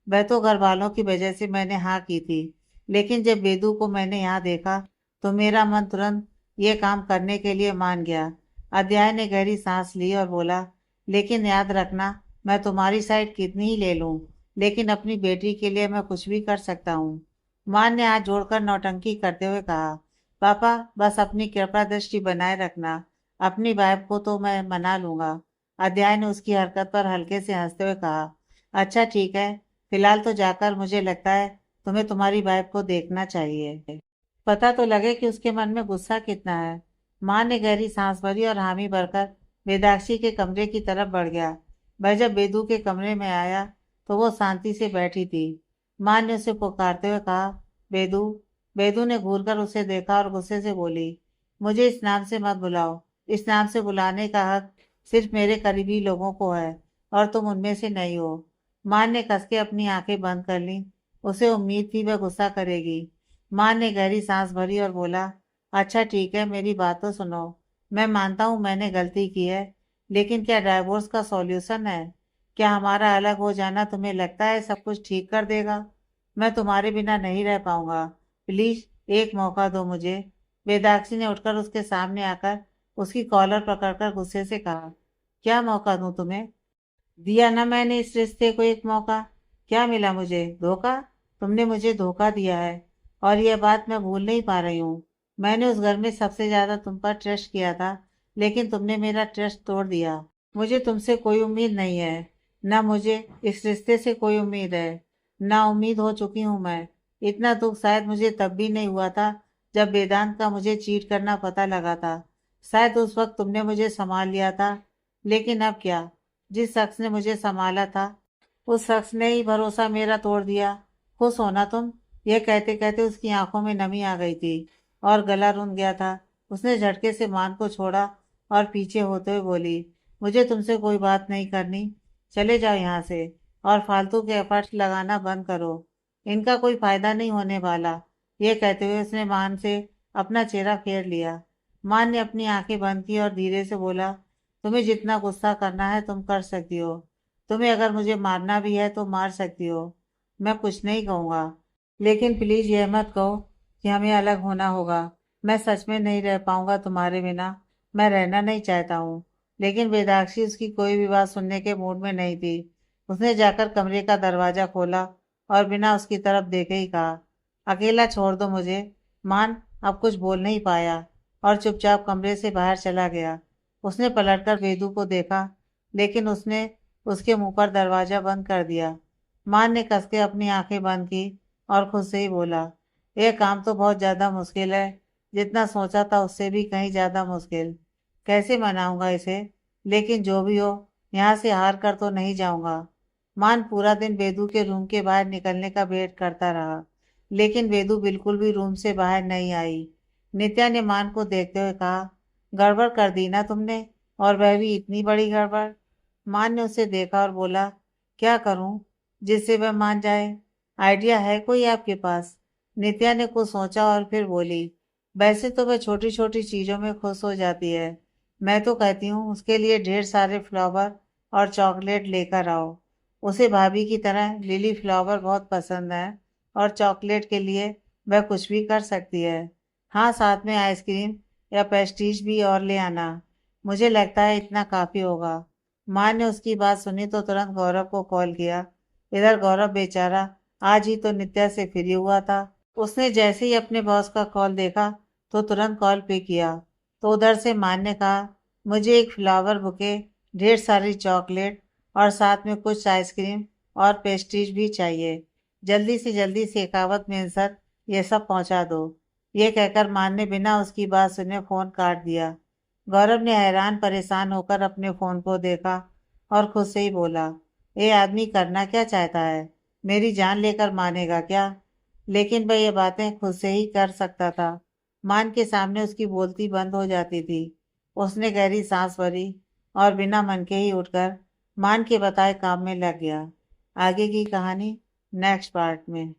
वह तो घर वालों की वजह से मैंने हाँ की थी, लेकिन जब वेदू को मैंने यहाँ देखा तो मेरा मन तुरंत ये काम करने के लिए मान गया। अध्याय ने गहरी सांस ली और बोला, लेकिन याद रखना, मैं तुम्हारी साइड कितनी ही ले लूं, लेकिन अपनी बेटी के लिए मैं कुछ भी कर सकता हूँ। मान ने हाथ जोड़कर नौटंकी करते हुए कहा, पापा बस अपनी कृपा दृष्टि बनाए रखना, अपनी वाइफ को तो मैं मना लूंगा। अध्याय ने उसकी हरकत पर हल्के से हंसते हुए कहा, अच्छा ठीक है, फिलहाल तो जाकर मुझे लगता है तुम्हें तुम्हारी वाइफ को देखना चाहिए, पता तो लगे कि उसके मन में गुस्सा कितना है। माँ ने गहरी सांस भरी और हामी भरकर वेदाक्षी के कमरे की तरफ बढ़ गया। वह जब बेदू के कमरे में आया तो वो शांति से बैठी थी। माँ ने उसे पुकारते हुए कहा, बेदू। बेदू ने घूरकर उसे देखा और गुस्से से बोली, मुझे इस नाम से मत बुलाओ। इस नाम से बुलाने का हक सिर्फ मेरे करीबी लोगों को है, और तुम उनमें से नहीं हो। माँ ने कस के अपनी आंखें बंद कर ली। उसे उम्मीद थी वह गुस्सा करेगी। माँ ने गहरी सांस भरी और बोला, अच्छा ठीक है, मेरी बात तो सुनो। मैं मानता हूँ मैंने गलती की है, लेकिन क्या डाइवोर्स का सॉल्यूशन है? क्या हमारा अलग हो जाना तुम्हें लगता है सब कुछ ठीक कर देगा? मैं तुम्हारे बिना नहीं रह पाऊंगा। प्लीज एक मौका दो मुझे। वेदाक्षी ने उठकर उसके सामने आकर उसकी कॉलर पकड़कर गुस्से से कहा, क्या मौका दूं तुम्हें? दिया ना मैंने इस रिश्ते को एक मौका। क्या मिला मुझे? धोखा। तुमने मुझे धोखा दिया है, और यह बात मैं भूल नहीं पा रही हूँ। मैंने उस घर में सबसे ज्यादा तुम पर ट्रस्ट किया था, लेकिन तुमने मेरा ट्रस्ट तोड़ दिया। मुझे तुमसे कोई उम्मीद नहीं है, ना मुझे इस रिश्ते से कोई उम्मीद है। ना उम्मीद हो चुकी हूँ मैं। इतना दुख शायद मुझे तब भी नहीं हुआ था जब वेदांत का मुझे चीट करना पता लगा था। शायद उस वक्त तुमने मुझे संभाल लिया था, लेकिन अब क्या? जिस शख्स ने मुझे संभाला था, उस शख्स ने ही भरोसा मेरा तोड़ दिया। खुश होना तुम? यह कहते कहते उसकी आंखों में नमी आ गई थी और गला रुंध गया था। उसने झटके से मान को छोड़ा और पीछे होते हुए बोली, मुझे तुमसे कोई बात नहीं करनी। चले जाओ यहाँ से, और फालतू के एफर्ट्स लगाना बंद करो। इनका कोई फायदा नहीं होने वाला। यह कहते हुए उसने मान से अपना चेहरा फेर लिया। मान ने अपनी आंखें बंद की और धीरे से बोला, तुम्हें जितना गुस्सा करना है तुम कर सकती हो। तुम्हें अगर मुझे मारना भी है तो मार सकती हो। मैं कुछ नहीं कहूँगा, लेकिन प्लीज यह मत कहो कि हमें अलग होना होगा। मैं सच में नहीं रह पाऊंगा तुम्हारे बिना। मैं रहना नहीं चाहता हूँ। लेकिन वेदाक्षी उसकी कोई भी बात सुनने के मूड में नहीं थी। उसने जाकर कमरे का दरवाजा खोला और बिना उसकी तरफ देखे ही कहा, अकेला छोड़ दो मुझे। मान अब कुछ बोल नहीं पाया और चुपचाप कमरे से बाहर चला गया। उसने पलटकर वेदू को देखा, लेकिन उसने उसके मुंह पर दरवाजा बंद कर दिया। मान ने कस के अपनी आंखें बंद की और खुद से ही बोला, यह काम तो बहुत ज्यादा मुश्किल है। जितना सोचा था उससे भी कहीं ज्यादा मुश्किल। कैसे मनाऊंगा इसे? लेकिन जो भी हो, यहाँ से हार कर तो नहीं जाऊंगा। मान पूरा दिन वेदु के रूम के बाहर निकलने का वेट करता रहा, लेकिन वेदु बिल्कुल भी रूम से बाहर नहीं आई। नित्या ने मान को देखते हुए कहा, गड़बड़ कर दी ना तुमने, और वह भी इतनी बड़ी गड़बड़। मान ने उसे देखा और बोला, क्या करूं जिससे वह मान जाए? आइडिया है कोई आपके पास? नित्या ने कुछ सोचा और फिर बोली, वैसे तो वह छोटी छोटी चीजों में खुश हो जाती है। मैं तो कहती हूँ उसके लिए ढेर सारे फ्लावर और चॉकलेट लेकर आओ। उसे भाभी की तरह लिली फ्लावर बहुत पसंद है, और चॉकलेट के लिए वह कुछ भी कर सकती है। हाँ, साथ में आइसक्रीम या पेस्ट्रीज भी और ले आना। मुझे लगता है इतना काफी होगा। माँ ने उसकी बात सुनी तो तुरंत गौरव को कॉल किया। इधर गौरव बेचारा आज ही तो नित्या से फ्री हुआ था। उसने जैसे ही अपने बॉस का कॉल देखा तो तुरंत कॉल पे किया। तो उधर से मान ने कहा, मुझे एक फ्लावर बुके, ढेर सारी चॉकलेट और साथ में कुछ आइसक्रीम और पेस्ट्रीज भी चाहिए। जल्दी से जल्दी शेखावत मेंसर ये सब पहुंचा दो। ये कहकर मान ने बिना उसकी बात सुने फोन काट दिया। गौरव ने हैरान परेशान होकर अपने फोन को देखा और खुद से ही बोला, ये आदमी करना क्या चाहता है? मेरी जान लेकर मानेगा क्या? लेकिन वह ये बातें खुद से ही कर सकता था। मान के सामने उसकी बोलती बंद हो जाती थी। उसने गहरी सांस भरी और बिना मन के ही उठकर मान के बताए काम में लग गया। आगे की कहानी नेक्स्ट पार्ट में।